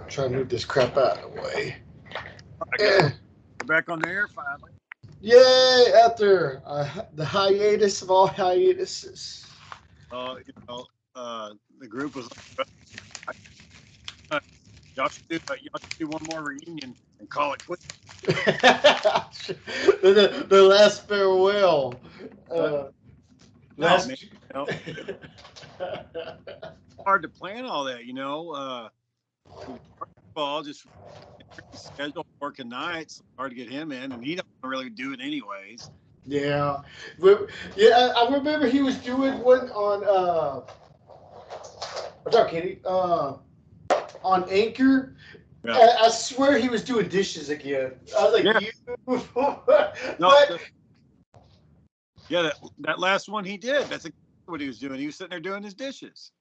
Try to move this crap out of the way. I guess we're back on the air finally. Yay! After the hiatus of all hiatuses. You know, the group was like, uh, y'all should do one more reunion and call it quits. The last farewell. But no, man, Last. it's hard to plan all that. First of all, just schedule working nights. Hard to get him in, and he don't really do it anyways. Yeah, yeah. I remember he was doing one on what's up, Kitty? On Anchor. Yeah, I swear he was doing dishes again. I was like, yeah, you. no, But yeah. That last one he did. That's exactly what he was doing. He was sitting there doing his dishes.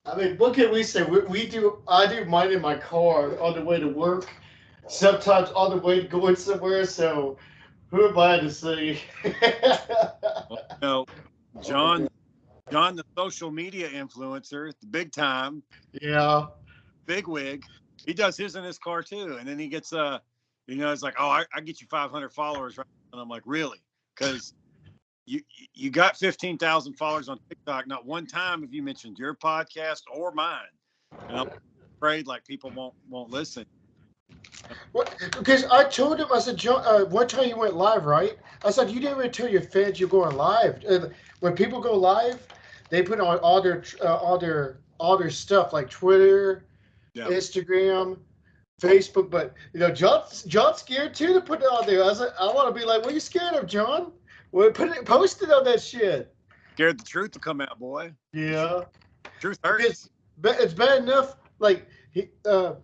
I mean, what can we say? We do. I do mine in my car on the way to work. Sometimes on the way to going somewhere. So who am I to say? Well, John, John, the social media influencer, the big time, Yeah. big wig. He does his in his car too, and then he gets it's like, oh, I get you 500 followers, right? And I'm like, really? Because you got 15,000 followers on TikTok. Not one time have you mentioned your podcast or mine, and I'm afraid like people won't listen. Because I told him, I said, John, one time you went live, right? I said, you didn't even tell your fans you're going live. When people go live, they put on all their stuff like Twitter, Yeah, Instagram, Facebook. But John's scared too to put it on there. I was like, I want to be like, what are you scared of, John? Well, post it on that shit. scared the truth to come out, boy. Yeah, Truth because hurts. it's bad enough. Like people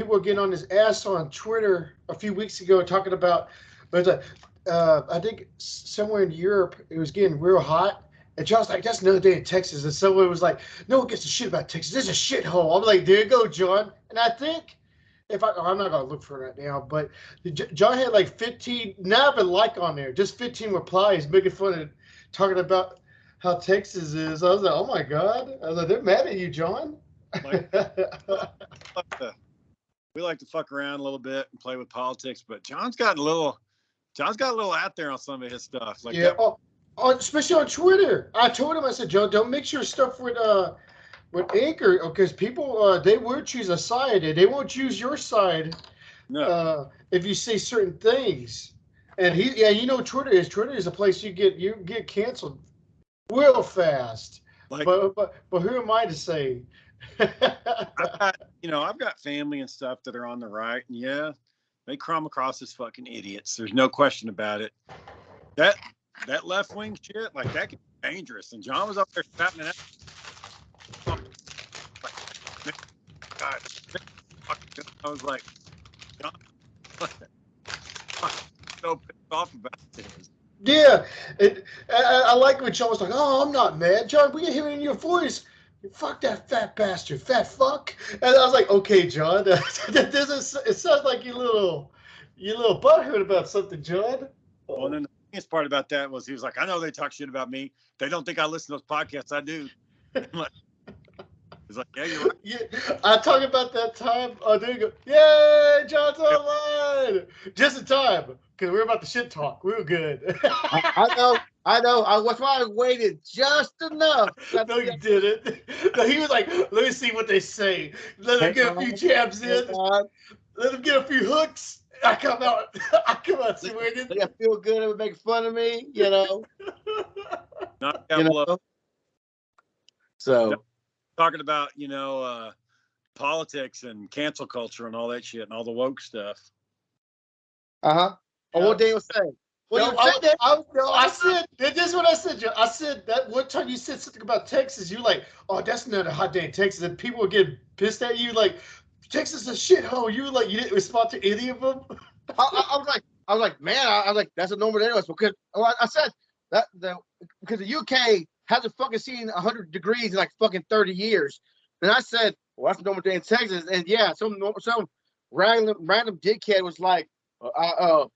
were getting on his ass on Twitter a few weeks ago talking about, but I think somewhere in Europe it was getting real hot, and John's like, "That's another day in Texas," and someone was like, "No one gives a shit about Texas. This is a shithole." I'm like, "There you go, John." And I think I'm not gonna look for it right now, but John had like 15, not even like on there, just 15 replies making fun of talking about how Texas is. I was like, "Oh my god!" I was like, "They're mad at you, John." Like, like to, we like to fuck around a little bit and play with politics, but John's got a little out there on some of his stuff. Like Yeah, that. especially on Twitter. I told him, I said, Joe, don't mix your stuff with Anchor because people they will choose a side and they won't choose your side No, if you say certain things. And yeah, Twitter is a place you get canceled real fast. like But who am I to say? I've got family and stuff that are on the right, and yeah, they come across as fucking idiots. There's no question about it. That that left wing shit, like that can be dangerous. And John was up there shouting it out. Like, God, I was like, John, I'm so pissed off about this. Yeah, I like when John was like, "Oh, I'm not mad, John. We can hear it in your voice. Fuck that fat bastard, fat fuck." And I was like, "Okay, John, it sounds like you little butthurt about something, John." Well, and then the biggest part about that was he was like, I know they talk shit about me. They don't think I listen to those podcasts. I do. I'm like, he's like, yeah, you're right. Yeah, I talk about that time. Oh, there you go. Yay, John's online. Just in time because we're about to shit talk. We were good. I know. That's why I waited just enough. No, you didn't. No, he was like, let me see what they say. Let him get a few jabs in. Let him get a few hooks. I come out. I come out swinging. They feel good and make fun of me, Not you know. below. So Talking about, politics and cancel culture and all that shit and all the woke stuff. Oh, what Daniel say? Well, No, you said that. I said, this is what I said, Joe. I said that one time you said something about Texas. You're like, oh, that's another hot day in Texas. And people were getting pissed at you, like, Texas is a shithole. You were like, you didn't respond to any of them. I was like, man, I was like, that's a normal day anyways. Because I said that because the UK hasn't fucking seen 100 degrees in like fucking 30 years. And I said, well, that's a normal day in Texas. And yeah, some random dickhead was like, well,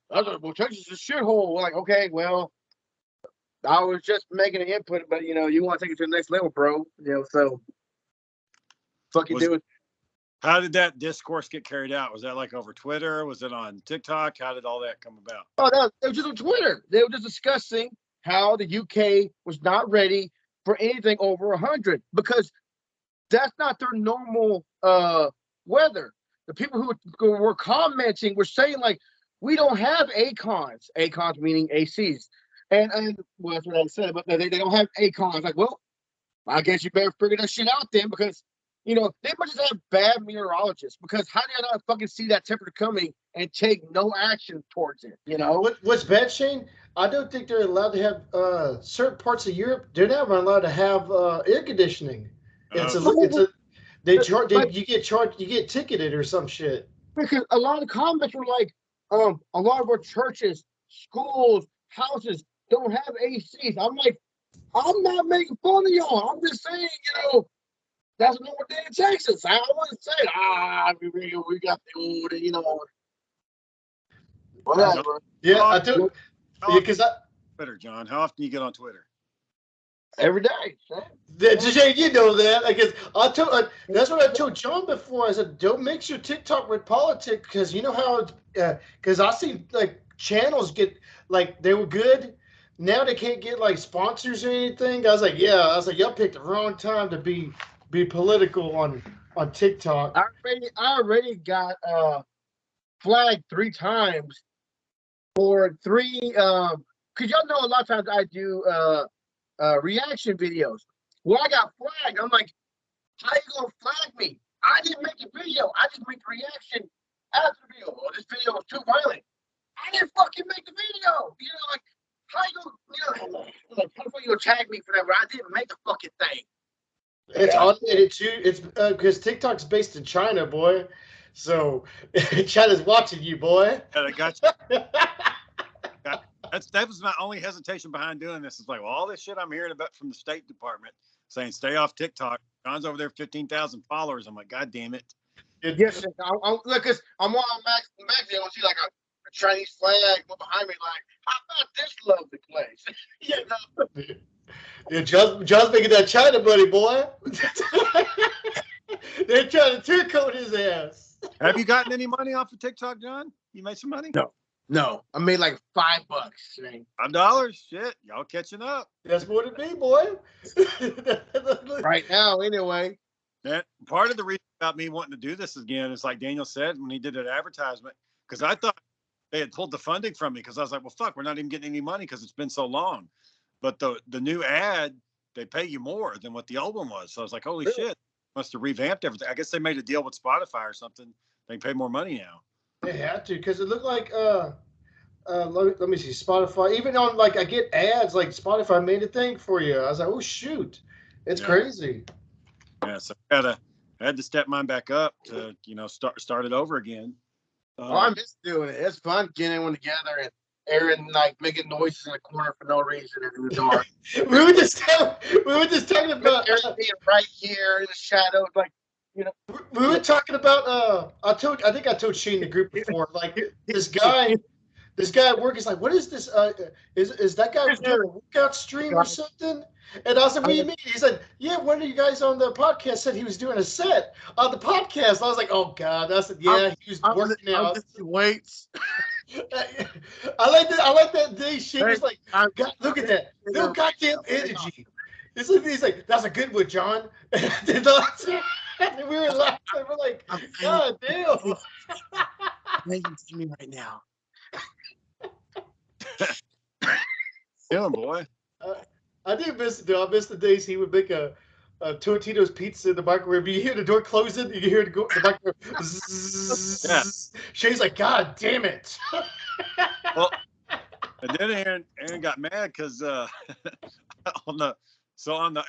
Texas is a shithole. Like, okay, well, I was just making an input, but you want to take it to the next level, bro. So Fucking do it. How did that discourse get carried out? Was that like over Twitter? Was it on TikTok? How did all that come about? Oh, no, it was just on Twitter. They were just discussing how the UK was not ready for anything over 100 because that's not their normal weather. The people who were commenting were saying like, we don't have ACONs. ACONs meaning ACs. And well, that's what I said, but they don't have ACONs. Like, well, I guess you better figure that shit out then because, you know, they must just have bad meteorologists because how do you not fucking see that temperature coming and take no action towards it, you know? What's bad, Shane? I don't think they're allowed to have certain parts of Europe. They're never allowed to have air conditioning. You get charged, you get ticketed or some shit. Because a lot of comments were like, a lot of our churches, schools, houses don't have ACs. I'm like, I'm not making fun of y'all. I'm just saying, you know, that's a normal day in Texas. I wouldn't say, we got the old, you know, whatever. Yeah, I do. Because Twitter, John. How often do you get on Twitter? Every day. You know that. Because that's what I told John before. I said, don't mix your TikTok with politics because you know how. Because I see like channels get like they were good. Now they can't get like sponsors or anything. I was like, y'all picked the wrong time to be political on TikTok. I already got flagged 3 times for 3 because y'all know a lot of times I do reaction videos. Well, I got flagged. I'm like, how you gonna flag me? I didn't make the video. I just made the reaction after the video. Well, this video was too violent. I didn't fucking make the video. You know, like how you gonna, like how the fuck you gonna tag me for that? But I didn't make the fucking thing. It's automated too. It's because TikTok's based in China, boy. So China's watching you, boy. Yeah, I got you. That was my only hesitation behind doing this. It's like, well, all this shit I'm hearing about from the State Department saying stay off TikTok. John's over there, 15,000 followers. I'm like, God damn it. Yes, look, cause I'm on Max. I want to see like a Chinese flag behind me. Like, how about this lovely place? You know. Yeah, John's making that China money, boy. They're trying to turncoat his ass. Have you gotten any money off of TikTok, John? You made some money? No. I made like $5. Man. $5? Shit, y'all catching up. That's more than me, boy. Right now, anyway. That part of the reason about me wanting to do this again is like Daniel said when he did that advertisement, because I thought they had pulled the funding from me because I was like, well, fuck, we're not even getting any money because it's been so long. But the new ad, they pay you more than what the old one was. So I was like, holy shit, must have revamped everything. I guess they made a deal with Spotify or something. They pay more money now. They have to because it looked like let me see Spotify. Even on like I get ads like Spotify made a thing for you. I was like, oh shoot, it's crazy. Yeah, so I had to step mine back up to start it over again. I miss doing it. It's fun getting everyone together and Aaron like making noises in the corner for no reason in the dark. we were just talking about Aaron being right here in the shadows, like you know. We were talking about I think I told Shane the group before, like this guy at work is like, what is this? Is that guy doing a workout stream or something? And I was like, what do you mean? He said, yeah, one of you guys on the podcast said he was doing a set on the podcast. I was like, oh God. I said, yeah, he was working out. Weights. I like that day. She was like, God, look at that. No goddamn energy. He's like, that's a good one, John. We were laughing. We're like, God damn. Amazing to me right now. Feeling, boy. I do miss it, though. I miss the days he would make a Totino's pizza in the microwave. You hear the door closing, you hear the microwave. Yeah. Shane's like, God damn it. Well, and then Aaron got mad because on the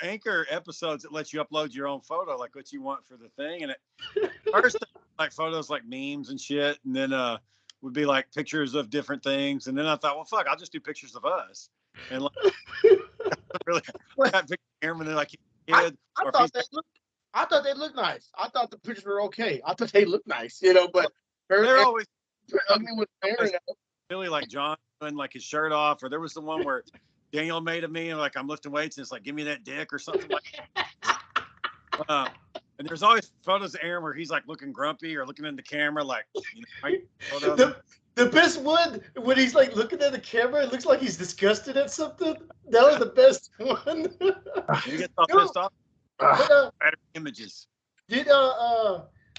Anchor episodes, it lets you upload your own photo, like what you want for the thing. And first, like photos like memes and shit, and then would be like pictures of different things. And then I thought, well, fuck, I'll just do pictures of us. And like, really, I got pictures of Aaron and like kid. I thought they looked nice. I thought the pictures were okay. I thought they looked nice, but they're always ugly with Aaron. Really like John putting like his shirt off, or there was the one where Daniel made of me and like I'm lifting weights and it's like, give me that dick or something like that. And there's always photos of Aaron where he's like looking grumpy or looking in the camera, like, the best one when he's like looking at the camera, it looks like he's disgusted at something. That was the best one. He gets all pissed off. But, Better images. did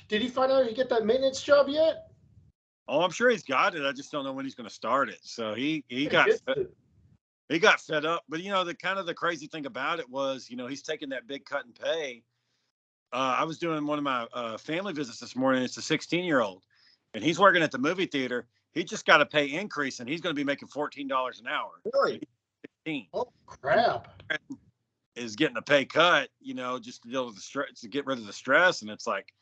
he find out he get that maintenance job yet? Oh, I'm sure he's got it. I just don't know when he's going to start it. So he got fed up. But the crazy thing about it was, he's taking that big cut in pay. I was doing one of my family visits this morning. It's a 16-year-old, and he's working at the movie theater. He just got a pay increase, and he's going to be making $14 an hour. Really? 16. Oh crap! Is getting a pay cut, just to deal with the stress, to get rid of the stress. And it's like,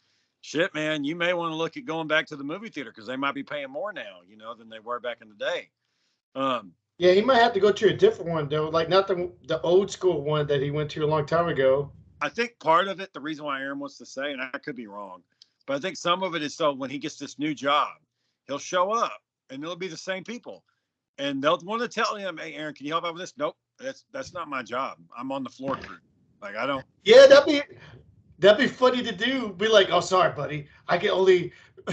shit, man, you may want to look at going back to the movie theater because they might be paying more now, than they were back in the day. Yeah, he might have to go to a different one though, like not the old school one that he went to a long time ago. I think part of it, the reason why Aaron wants to say, and I could be wrong, but I think some of it is so when he gets this new job, he'll show up and it'll be the same people. And they'll want to tell him, hey, Aaron, can you help out with this? Nope, that's not my job. I'm on the floor crew. Like, I don't. Yeah, that'd be funny to do. Be like, oh, sorry, buddy. I can only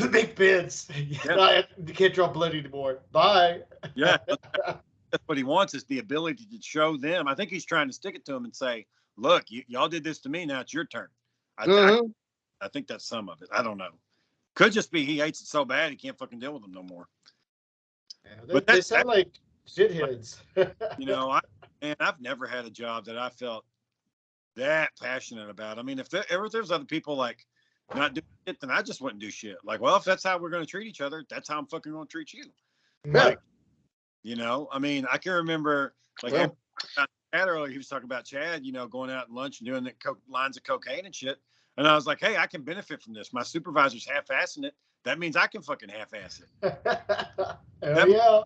make bids. Yeah. You can't draw blood anymore. Bye. Yeah. That's what he wants is the ability to show them. I think he's trying to stick it to them and say, look, y'all did this to me. Now it's your turn. I think that's some of it. I don't know. Could just be he hates it so bad he can't fucking deal with them no more. Yeah, they sound like shitheads. I've never had a job that I felt that passionate about. I mean, if there's other people like not doing it, then I just wouldn't do shit. Like, well, if that's how we're going to treat each other, that's how I'm fucking going to treat you. Yeah. I mean, I can remember like earlier, he was talking about Chad, going out at lunch and doing the lines of cocaine and shit. And I was like, hey, I can benefit from this. My supervisor's half-assing it. That means I can fucking half-ass it. Yeah.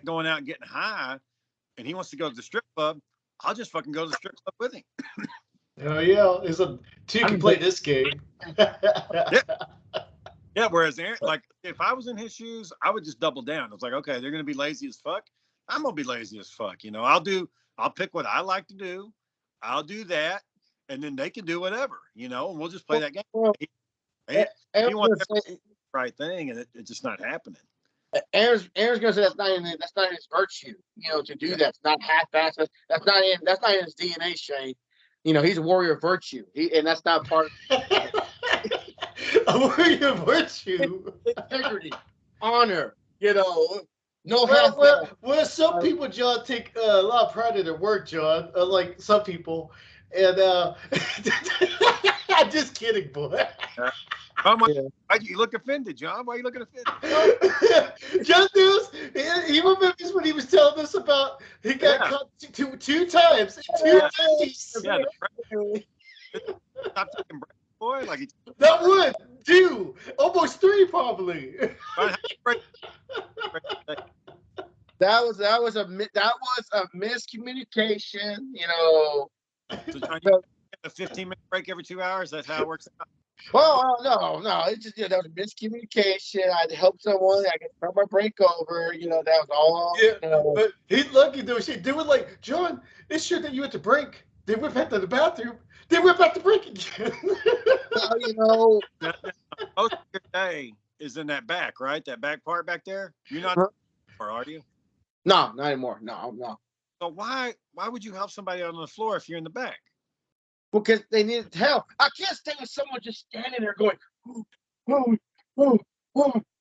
Going out and getting high, and he wants to go to the strip club. I'll just fucking go to the strip club with him. Oh yeah, two can play this game. Yeah. Whereas Aaron, like, if I was in his shoes, I would just double down. I was like, okay, they're gonna be lazy as fuck. I'm gonna be lazy as fuck. I'll pick what I like to do. I'll do that, and then they can do whatever. And we'll just play that game. He wants the right thing, and it's just not happening. Aaron's gonna say that's not his virtue, to do that. It's not half-assed. That's not in his DNA, Shane. He's a warrior of virtue. And that's not part of a warrior of virtue. Integrity, honor, no half. Well, some people, John, take a lot of pride in their work, John. Like some people. And I'm just kidding, boy. Why you look offended, John? Why are you looking offended? John News, he remembers when he was telling us about he got caught two times. Two days. Yeah. Stop taking break, boy. Like that one, two, almost three, probably. That was a miscommunication. So John, you get a 15-minute break every 2 hours. That's how it works out. Well, no. It's just that was a miscommunication. I had to help someone. I could start my break over. That was all. Yeah, but he's lucky though. They were like, John, it's sure that you went to break. They went back to the bathroom. They went back to break again. Well, Most of your day is in that back, right? That back part back there. You're not, or are you? No, not anymore. No. So why would you help somebody out on the floor if you're in the back? Because they needed help. I can't stay with someone just standing there going, oh my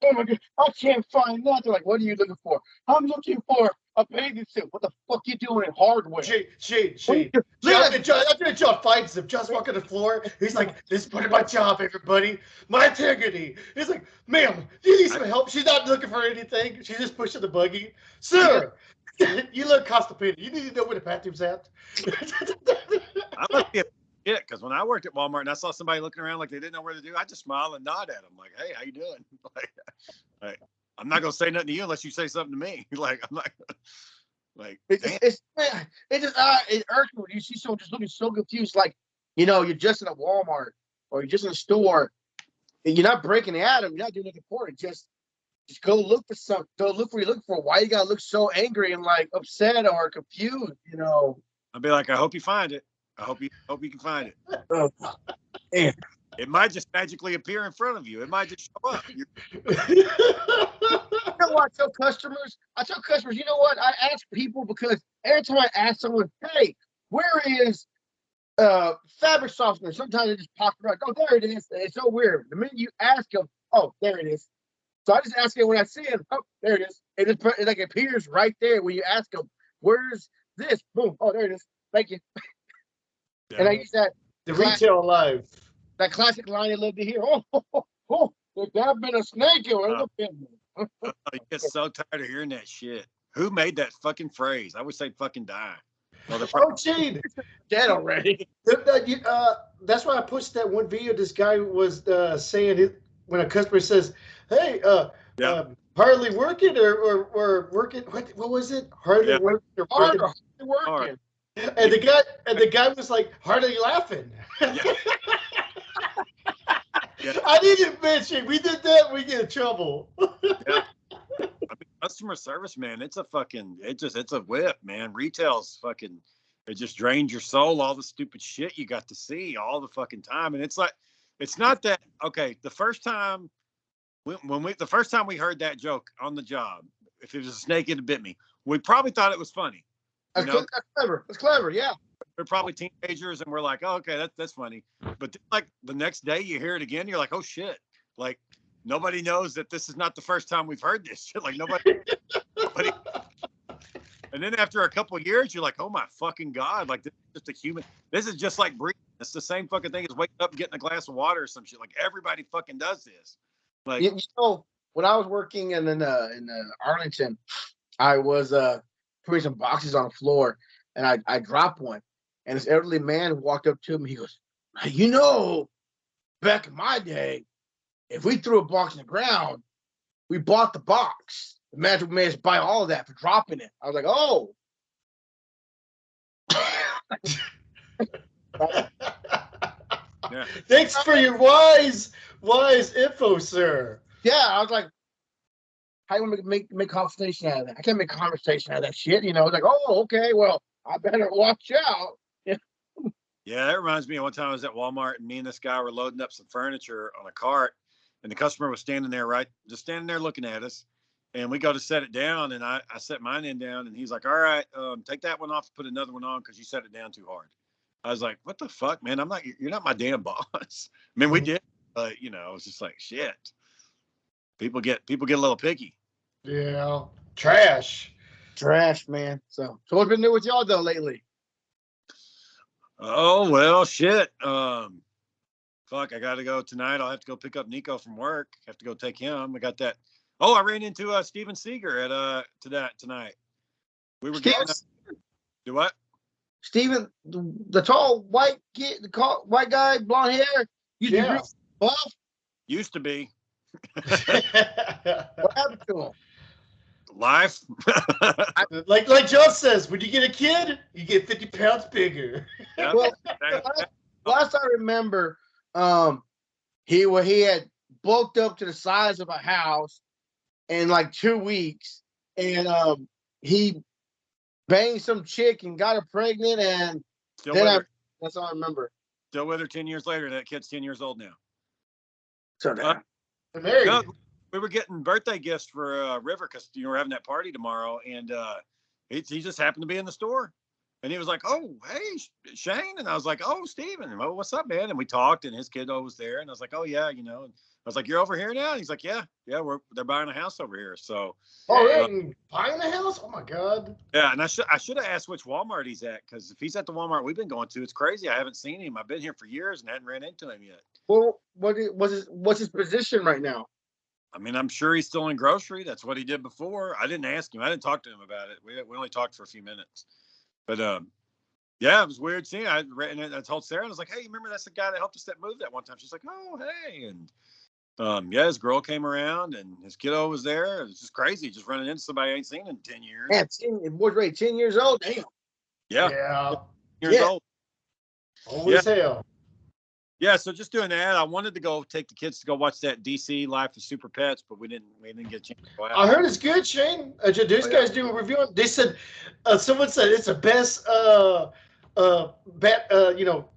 God, I can't find nothing. Like, what are you looking for? I'm looking for a bathing suit. What the fuck you doing in hardware? Shane. After John finds him, John's walking the floor. He's like, this is part of my job, everybody. My integrity. He's like, ma'am, do you need some help? She's not looking for anything. She's just pushing the buggy. Sir, you look constipated. You need to know where the bathroom's at. I must be a shit because when I worked at Walmart and I saw somebody looking around like they didn't know where to do, I just smile and nod at them like, "Hey, how you doing?" Like, I'm not gonna say nothing to you unless you say something to me. Like, I'm not like. It irks me when you see someone just looking so confused. Like, you're just in a Walmart or you're just in a store. And you're not breaking at them. You're not doing anything important. Just go look for something. Go look for what you're looking for. Why you gotta look so angry and like upset or confused? I'll be like, I hope you find it. I hope you can find it. Yeah. It might just magically appear in front of you. It might just show up. You know what I tell customers? You know what? I ask people because every time I ask someone, hey, where is fabric softener? Sometimes it just pops right. Oh, there it is. It's so weird. The minute you ask them, oh, there it is. So I just ask it when I see it. Oh, there it is. It like appears right there when you ask them, where's this? Boom. Oh, there it is. Thank you. Yeah. And I use that The retail life. that classic line I love to hear. Oh, if there had been a snake, it would have been. You get so tired of hearing that shit. Who made that fucking phrase? I wish they'd fucking die. Well, Oh, Gene. Dead already. That's why I posted that one video. This guy was saying it when a customer says, "Hey, hardly working or working." What was it? Hardly working or working. Working. And the guy was like hardly laughing. Yeah. I didn't mention we did that. We get in trouble. Yeah. I mean, customer service, man, it's a whip, man. Retail's fucking, it just drains your soul. All the stupid shit you got to see all the fucking time, and it's like, it's not that okay. The first time the first time we heard that joke on the job, if it was a snake, it bit me. We probably thought it was funny. That's clever. That's clever. Yeah. We're probably teenagers, and we're like, oh, okay, that's funny. But then, like the next day, you hear it again, you're like, oh shit, like nobody knows that this is not the first time we've heard this shit. Like nobody. And then after a couple of years, you're like, oh my fucking god, like this is just a human. This is just like breathing. It's the same fucking thing as waking up and getting a glass of water or some shit. Like everybody fucking does this. Like you know, when I was working in Arlington, I was putting some boxes on the floor, and I dropped one. And this elderly man walked up to me. He goes, you know, back in my day, if we threw a box in the ground, we bought the box. The manager made us buy all of that for dropping it. I was like, oh. yeah. Thanks for your wise info, sir. Yeah, I was like, how do you make conversation out of that? I can't make conversation out of that shit. You know, I was like, oh, okay, well, I better watch out. Yeah, that reminds me of one time I was at Walmart and me and this guy were loading up some furniture on a cart, and the customer was standing there, just standing there looking at us. And we go to set it down, and I set mine in down, and he's like, all right, take that one off, put another one on because you set it down too hard. I was like, what the fuck, man? You're not my damn boss. I mean, we did, but you know, it's just like shit. People get a little picky. Yeah, trash, man. So what's been new with y'all though lately? Oh well, shit. Fuck, I got to go tonight. I'll have to go pick up Nico from work. Have to go take him. I got that. Oh, I ran into Steven Seeger at tonight. We were getting. Do what? Steven, the tall white kid, the white guy, blonde hair. Yeah. Buff. Used to be. What happened to him? Life. like Joe says, when you get a kid, you get 50 pounds bigger. Yeah. Well, last I remember, he had bulked up to the size of a house in like 2 weeks, and he banged some chick and got her pregnant, and that's all I remember. Still with her 10 years later. That kid's 10 years old now. So married. No, we were getting birthday gifts for River because we're having that party tomorrow, and he just happened to be in the store, and he was like, "Oh, hey, Shane," and I was like, "Oh, Steven, oh, what's up, man?" And we talked, and his kid was there, and I was like, "Oh yeah, you know." And I was like, "You're over here now?" And he's like, "Yeah, they're buying a house over here." So, buying a house? Oh my god. Yeah, and I should have asked which Walmart he's at, because if he's at the Walmart we've been going to, it's crazy. I haven't seen him. I've been here for years and hadn't ran into him yet. Well, what's his position right now? I mean, I'm sure he's still in grocery. That's what he did before. I didn't ask him. I didn't talk to him about it. We only talked for a few minutes. But yeah, it was weird seeing. I told Sarah, I was like, "Hey, you remember that's the guy that helped us that move that one time?" She's like, "Oh, hey." And yeah, his girl came around and his kiddo was there. It was just crazy, just running into somebody I ain't seen in 10 years. Yeah, boy's ready, 10 years old. Damn. Yeah. Years old. Old as hell. Yeah, so just doing that. I wanted to go take the kids to go watch that DC Life of Super Pets, but we didn't get a chance to go out. I heard it's good, Shane. These guys doing a review. They said someone said it's the best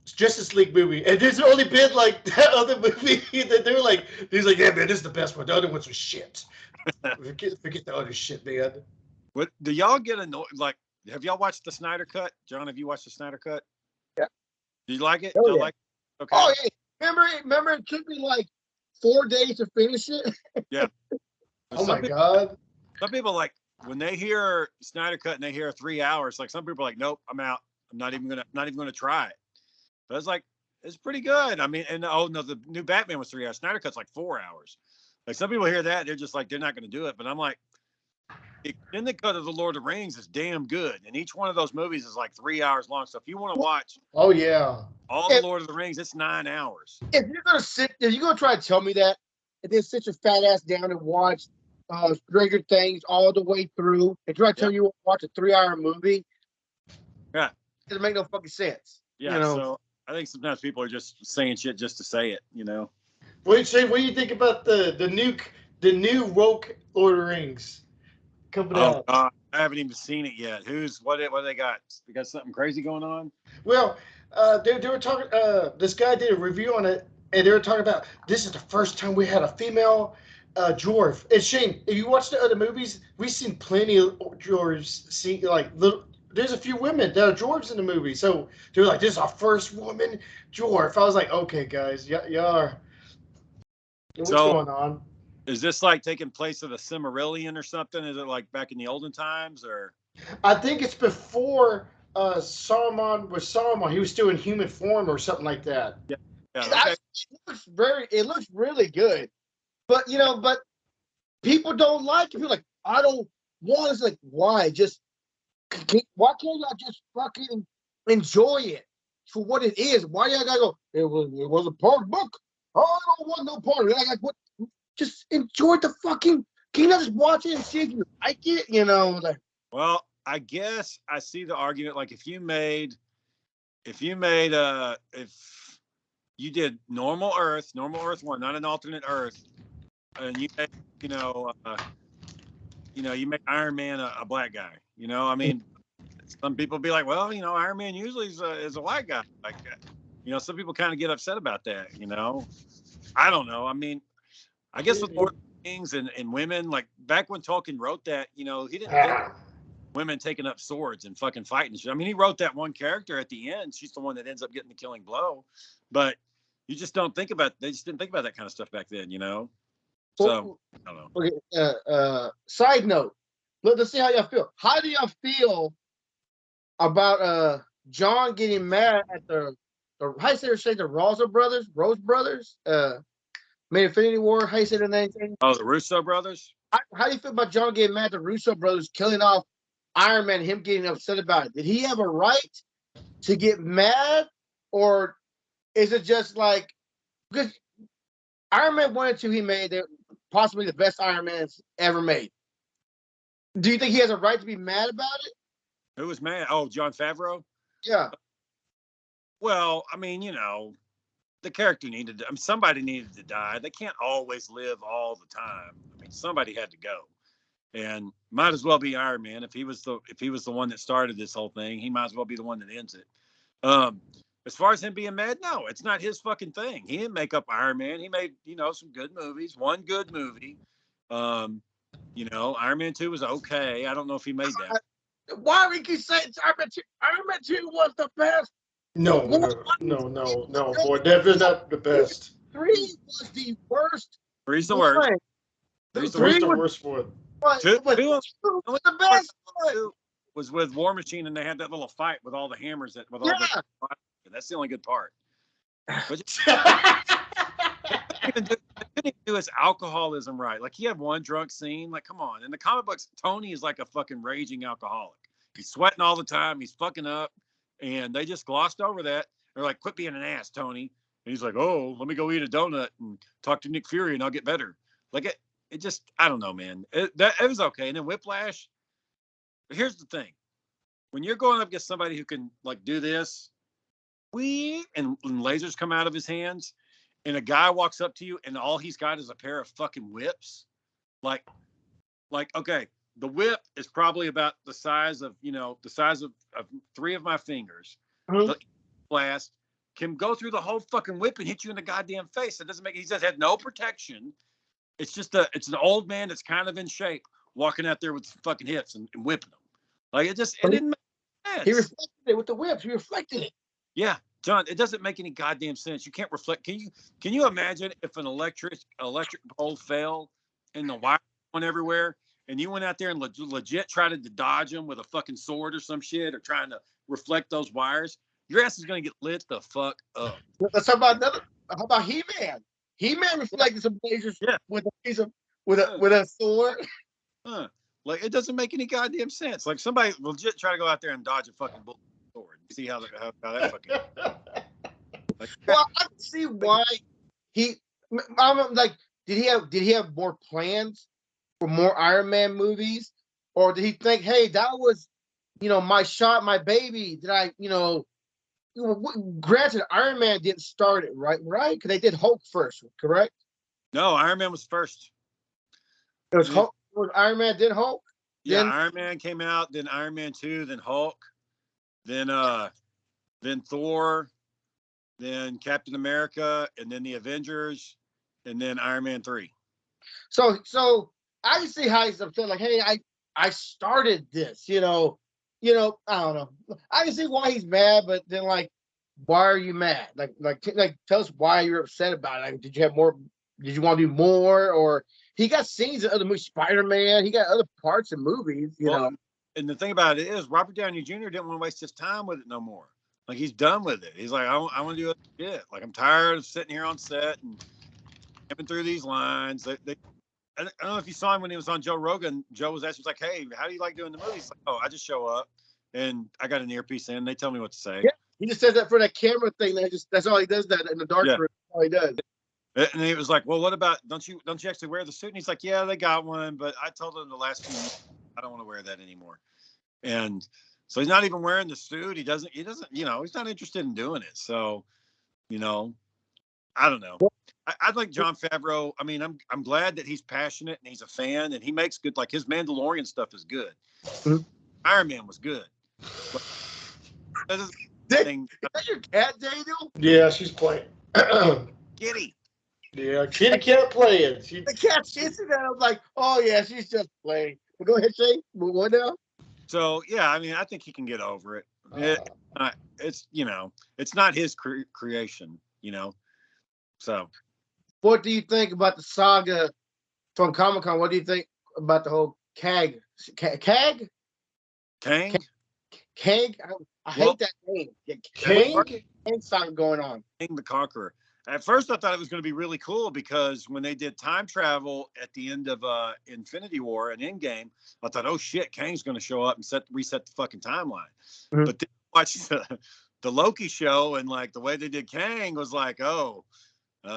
Justice League movie, and there's only been like that other movie that they're like, he's like, yeah, man, this is the best one. The other ones were shit. Forget the other shit, man. What do y'all get annoyed? Like, have y'all watched the Snyder Cut? John, have you watched the Snyder Cut? Yeah. Do you like it? Oh, Do you yeah. like it? Okay. Oh, yeah. Remember, it took me like 4 days to finish it. Yeah. Oh my God. Some people like when they hear Snyder Cut and they hear 3 hours. Like some people are like, nope, I'm out. I'm not even gonna try it. But it's like it's pretty good. I mean, and oh no, the new Batman was 3 hours. Snyder Cut's like 4 hours. Like some people hear that, they're just like they're not gonna do it. But I'm like, the extended cut of the Lord of the Rings is damn good, and each one of those movies is like 3 hours long. So if you want to watch, oh yeah, all the Lord of the Rings, it's 9 hours. If you're gonna try to tell me that, and then sit your fat ass down and watch Stranger Things all the way through, and try to tell you to watch a 3-hour movie, yeah, it doesn't make no fucking sense. Yeah, so I think sometimes people are just saying shit just to say it, What do you think about the new woke Lord of the Rings coming out? God, I haven't even seen it yet. What they got? They got something crazy going on? Well, they were talking. This guy did a review on it, and they were talking about this is the first time we had a female dwarf. And Shane, if you watch the other movies, we've seen plenty of dwarves. See, like there's a few women that are dwarves in the movie. So they were like, "This is our first woman dwarf." I was like, "Okay, guys, y'all. What's going on?" Is this like taking place of the Silmarillion or something? Is it like back in the olden times, or? I think it's before Saruman was Saruman. He was still in human form or something like that. Yeah. Okay. It looks really good, but but people don't like it. People are like, I don't want. It's like, why? Why can't y'all just fucking enjoy it for what it is? Why y'all gotta go? It was a part book. Oh, I don't want no part of it. Like what? Just enjoy the fucking. Can you not just watch it and see if you like it? Like. Well, I guess I see the argument. Like if you did normal Earth 1, not an alternate Earth, and you made, you make Iron Man a black guy. I mean, some people be like, well, Iron Man usually is a white guy. Like, some people kind of get upset about that. I don't know. I mean, I guess with Lord of the Rings and women, like back when Tolkien wrote that, he didn't think women taking up swords and fucking fighting shit. I mean, he wrote that one character at the end. She's the one that ends up getting the killing blow. But you just don't think about. They just didn't think about that kind of stuff back then, So I don't know. Okay. Side note. Let's see how y'all feel. How do y'all feel about John getting mad at the how you say the Rose brothers? Made Infinity War. How you say their name? Oh, the Russo brothers. How do you feel about John getting mad at the Russo brothers killing off Iron Man? Him getting upset about it. Did he have a right to get mad, or is it just like because Iron Man 1 and 2 he made possibly the best Iron Man's ever made? Do you think he has a right to be mad about it? Who was mad? Oh, Jon Favreau? Yeah. Well, I mean, the character somebody needed to die. They can't always live all the time. I mean, somebody had to go. And might as well be Iron Man. If he was the one that started this whole thing, he might as well be the one that ends it. As far as him being mad, no, it's not his fucking thing. He didn't make up Iron Man. He made, some good movies. One good movie. Iron Man 2 was okay. I don't know if he made that. Why we keep saying Iron Man 2? Iron Man 2 was the best. No, boy, definitely not the best. 3 was the worst. 3's the worst. 3's the worst one. Two was the best one. Was with War Machine, and they had that little fight with all the hammers. That's the only good part. But they couldn't do his alcoholism right. Like he had one drunk scene. Like, come on. In the comic books, Tony is like a fucking raging alcoholic. He's sweating all the time. He's fucking up. And they just glossed over that. They're like, quit being an ass, Tony. And he's like, oh, let me go eat a donut and talk to Nick Fury and I'll get better. Like it just, I don't know, man. It was okay. And then Whiplash. But here's the thing. When you're going up against somebody who can like do this, and lasers come out of his hands, and a guy walks up to you and all he's got is a pair of fucking whips. Like, okay, the whip is probably about the size of 3 of my fingers. the blast can go through the whole fucking whip and hit you in the goddamn face. It doesn't make. He just had no protection. It's just it's an old man that's kind of in shape walking out there with fucking hips and whipping them. Like it didn't make sense. He reflected it with the whips. He reflected it. Yeah, John, it doesn't make any goddamn sense. You can't reflect. Can you imagine if an electric pole fell and the wire went everywhere, and you went out there and legit tried to dodge them with a fucking sword or some shit, or trying to reflect those wires? Your ass is gonna get lit the fuck up. Let's talk about another. How about He-Man? He-Man reflected some lasers with a piece of with a sword. Like it doesn't make any goddamn sense. Like somebody legit try to go out there and dodge a fucking bullet sword. See how that fucking. Like, well, I can see why I'm like, did he have more plans for more Iron Man movies, or did he think, hey, that was, my shot, my baby? Did I, granted, Iron Man didn't start it, right? Because they did Hulk first, correct? No, Iron Man was first. It was Hulk. Was Iron Man then Hulk? Yeah, Iron Man came out, then Iron Man 2, then Hulk, then Thor, then Captain America, and then the Avengers, and then Iron Man 3. So I can see how he's upset. Like, hey, I started this. I don't know. I can see why he's mad, but then like, why are you mad? Like, tell us why you're upset about it. Like, did you have more? Did you want to do more? Or he got scenes in other movies, Spider-Man. He got other parts in movies. You know. And the thing about it is, Robert Downey Jr. didn't want to waste his time with it no more. Like he's done with it. He's like, I want to do other shit. Like I'm tired of sitting here on set and coming through these lines. I don't know if you saw him when he was on Joe Rogan. Joe was asking, like, hey, how do you like doing the movies? He's like, oh, I just show up and I got an earpiece in. They tell me what to say. Yeah, he just says that for that camera thing. That's all he does. That in the dark room. That's all he does. And he was like, well, what about don't you actually wear the suit? And he's like, yeah, they got one, but I told them the last few years, I don't want to wear that anymore. And so he's not even wearing the suit. He doesn't, he's not interested in doing it. So, I don't know. I'd like Jon Favreau. I mean, I'm glad that he's passionate and he's a fan and he makes good, like his Mandalorian stuff is good. Mm-hmm. Iron Man was good. But is that your cat, Daniel? Yeah, she's playing. Kitty. Yeah, Kitty kept playing. The cat chasing that. I'm like, oh yeah, she's just playing. But go ahead, Shay. Move on now. So yeah, I mean, I think he can get over it. It's not his creation, So, what do you think about the saga from Comic-Con? What do you think about the whole Kang? Kang? I hate that name. Kang saga going on. Kang the Conqueror. At first, I thought it was going to be really cool because when they did time travel at the end of Infinity War and Endgame, I thought, oh shit, Kang's going to show up and reset the fucking timeline. Mm-hmm. But then I watched the Loki show and like the way they did Kang was like, oh,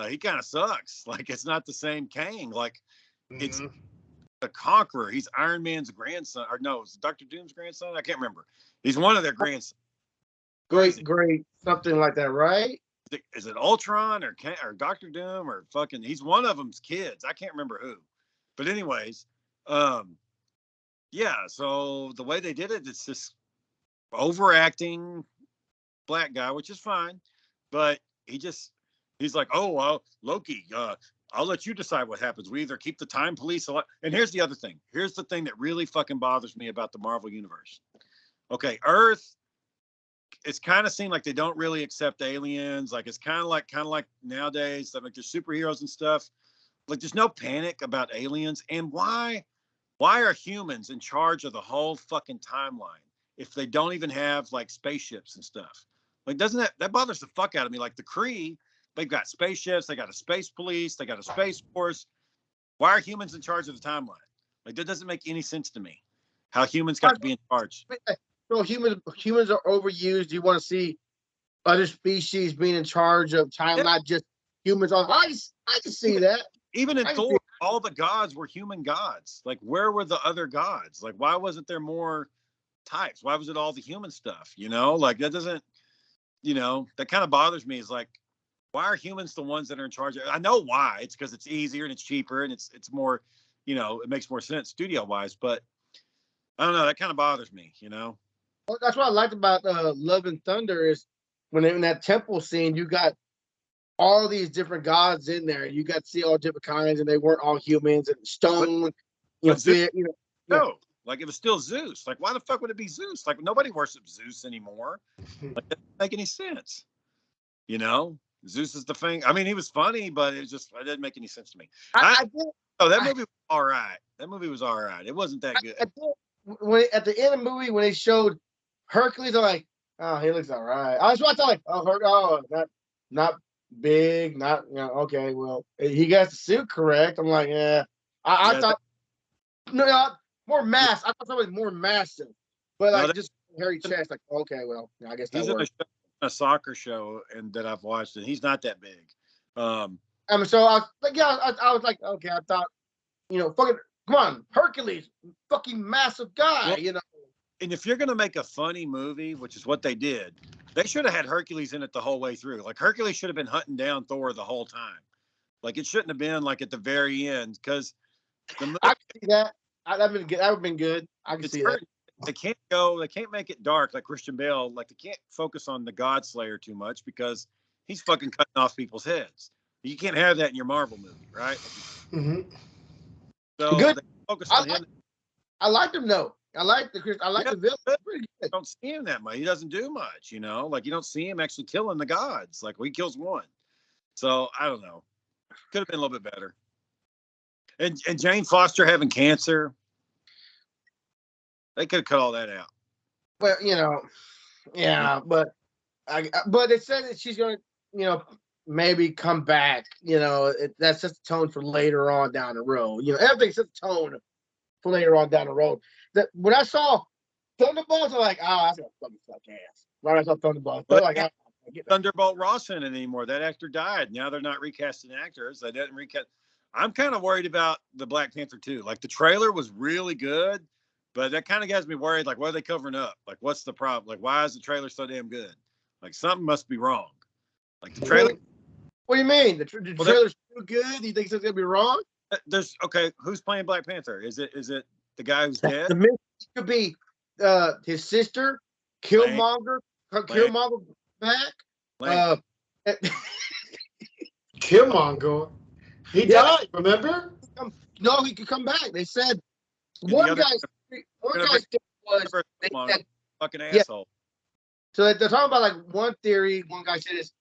he kind of sucks. Like it's not the same Kang. Like it's the Conqueror. He's Iron Man's grandson, or no, it's Dr. Doom's grandson. I can't remember. He's one of their grandsons. Great, something like that, right? Is it Ultron or Dr. Doom or fucking? He's one of them's kids. I can't remember who, but anyways, yeah. So the way they did it, it's this overacting black guy, which is fine, but he's like, oh well, Loki. I'll let you decide what happens. We either keep the time police alive. And here's the other thing. Here's the thing that really fucking bothers me about the Marvel universe. Okay, Earth. It's kind of seemed like they don't really accept aliens. Like it's kind of like nowadays, like there's superheroes and stuff. Like there's no panic about aliens. And why are humans in charge of the whole fucking timeline if they don't even have like spaceships and stuff? Like doesn't that bothers the fuck out of me? Like the Kree, they've got spaceships, they got a space police, they got a space force. Why are humans in charge of the timeline? Like that doesn't make any sense to me. How humans got to be in charge. So humans are overused. You want to see other species being in charge of time, not just humans. I can see that. Even in Thor, all the gods were human gods. Like, where were the other gods? Like, why wasn't there more types? Why was it all the human stuff? Like that doesn't, that kind of bothers me. Is like, why are humans the ones that are in charge? I know why. It's because it's easier and it's cheaper and it's more, it makes more sense studio wise. But I don't know. That kind of bothers me. Well, that's what I liked about Love and Thunder is when in that temple scene, you got all these different gods in there. You got to see all different kinds, and they weren't all humans and stone, but Zeus, you know. no, like it was still Zeus. Like, why the fuck would it be Zeus? Like, nobody worships Zeus anymore. Like, that doesn't make any sense. You know, Zeus is the thing. I mean, he was funny, but it didn't make any sense to me. I did. Oh, that movie was all right. That movie was all right. It wasn't that good. When at the end of the movie when they showed Hercules, I'm like, oh, he looks all right. I was like, oh, not big, not okay. Well, he got the suit correct. I'm like, yeah. I thought more mass. I thought something more massive, but like just hairy chest. Like, okay, well, I guess that he's in works. a soccer show and that I've watched, and he's not that big. I mean, so I was like, I was like, okay, I thought, fucking, come on, Hercules, fucking massive guy, well, And if you're gonna make a funny movie, which is what they did, they should have had Hercules in it the whole way through. Like Hercules should have been hunting down Thor the whole time. Like it shouldn't have been like at the very end because I can see that. That would have been good. I can see that. They can't make it dark like Christian Bale. Like they can't focus on the God Slayer too much because he's fucking cutting off people's heads. You can't have that in your Marvel movie, right? Mm-hmm. So good. They focus on him. I like him though. I like the villain. You don't see him that much. He doesn't do much, Like you don't see him actually killing the gods. Like he kills one. So I don't know. Could have been a little bit better. And Jane Foster having cancer. They could have cut all that out. Well, yeah, but it said that she's going to, maybe come back. That sets the tone for later on down the road. Everything sets the tone for later on down the road. That when I saw Thunderbolts, I'm like, oh, that's gonna fucking suck ass. When I saw Thunderbolts, but like, Thunderbolt Ross in it anymore. That actor died. Now they're not recasting actors. They didn't recast. I'm kind of worried about the Black Panther 2. Like the trailer was really good, but that kind of has me worried. Like, what are they covering up? Like, what's the problem? Like, why is the trailer so damn good? Like, something must be wrong. Like the trailer. What do you mean? The trailer's too good? You think something's gonna be wrong? Okay. Who's playing Black Panther? Is it the guy who's dead? The could be his sister, Killmonger. Killmonger back. Killmonger. He died. Remember? No, he could come back. They said one guy's was fucking asshole. So they're talking about like one theory. One guy said is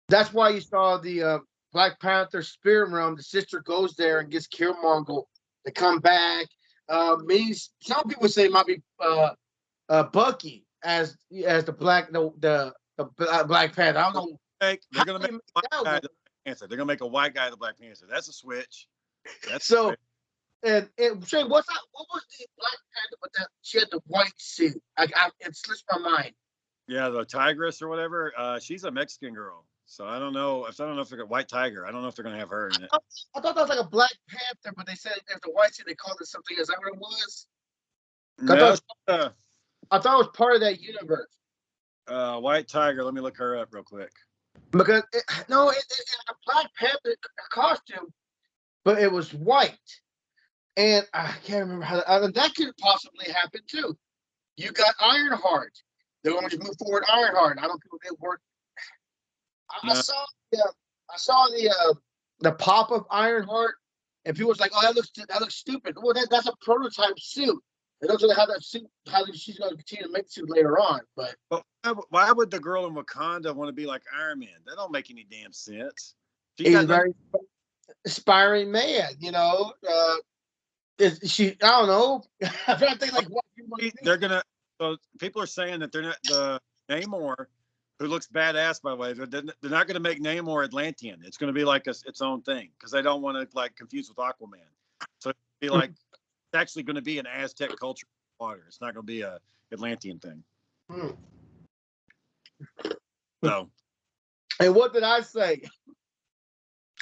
that's why you saw the Black Panther spirit realm. The sister goes there and gets Killmonger to come back. Some people say it might be Bucky as the Black Black Panther. I don't know. They're gonna make a white guy the Black Panther. They're gonna make a white guy the Black Panther. That's a switch. That's so. And Shane, what was the Black Panther? But that she had the white suit. It slips my mind. Yeah, the Tigress or whatever. She's a Mexican girl. So I don't know if they're a White Tiger. I don't know if they're gonna have her in it. I thought that was like a Black Panther, but they said there's a white suit. They called it something. Is that what it was? I thought it was part of that universe. White Tiger. Let me look her up real quick. Because it's a Black Panther costume, but it was white. And I can't remember how that could possibly happen too. You got Ironheart. They're going to move forward Ironheart. I don't think it worked. I saw the pop of Ironheart, and people was like, "Oh, that looks stupid." Well, that's a prototype suit. They don't really have that suit. How she's going to continue to make the suit later on. But why would the girl in Wakanda want to be like Iron Man? That don't make any damn sense. He's a very aspiring man, Is she? I don't know. I'm trying to think like what they're gonna. So people are saying that they're not the Namor, who looks badass by the way. They're not gonna make Namor Atlantean. It's gonna be like its own thing because they don't want to like confuse with Aquaman. So it'd be like it's actually gonna be an Aztec culture water. It's not gonna be a Atlantean thing. So. And what did I say?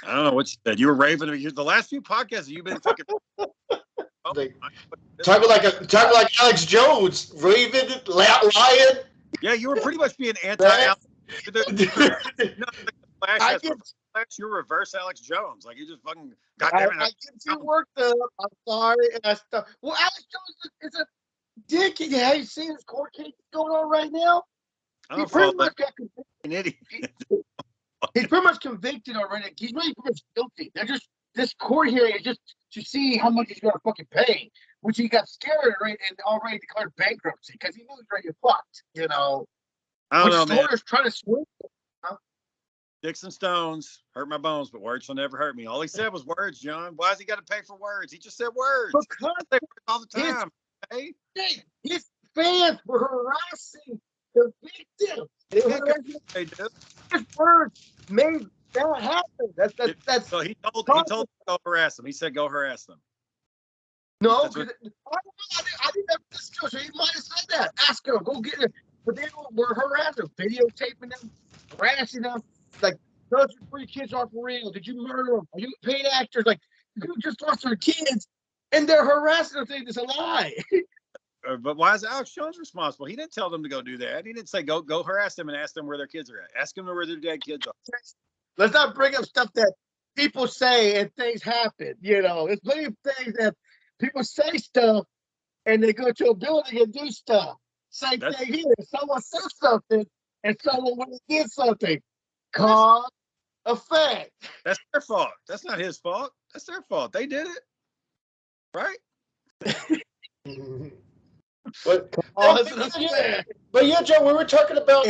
I don't know what you said. You were raving. The last few podcasts you've been fucking. Talking like Alex Jones, raving, lying. Yeah, you were pretty much being anti. You're reverse Alex Jones. Like you just fucking. I get too worked up. I'm sorry and that stuff. Well, Alex Jones is a ridiculous. Have you seen this court case going on right now? I He don't pretty follow much that. got convicted. An idiot. He's pretty much convicted already. He's really pretty much guilty. They're just this court hearing is just to see how much he's gonna fucking pay, which he got scared right and already declared bankruptcy because he knew he was ready to fucked. You know, I don't know, man. lawyers trying to swing. Sticks and stones hurt my bones, but words will never hurt me. All he said was words, John. Why has he got to pay for words? He just said words. Because I say words all the time. Hey, his fans were harassing the victims. They were harassing they do. his words made that happen. That's So he told them to go harass them. He said go harass them. no. That's what- I didn't have this skill, so he might have said that. Ask him, go get it. But they were harassing, videotaping them, harassing them. Like, those 3 kids are for real. Did you murder them? Are you paid actors? Like, you just lost their kids, and they're harassing them saying it's a lie. But why is Alex Jones responsible? He didn't tell them to go do that. He didn't say go harass them and ask them where their kids are at. Ask them where their dead kids are. Let's not bring up stuff that people say and things happen. You know, there's plenty of things that people say stuff and they go to a building and do stuff. Same thing here. Someone says something and someone when they did something. Cause effect. That's their fault. That's not his fault. That's their fault. They did it. Right? But yeah, Joe, we were talking about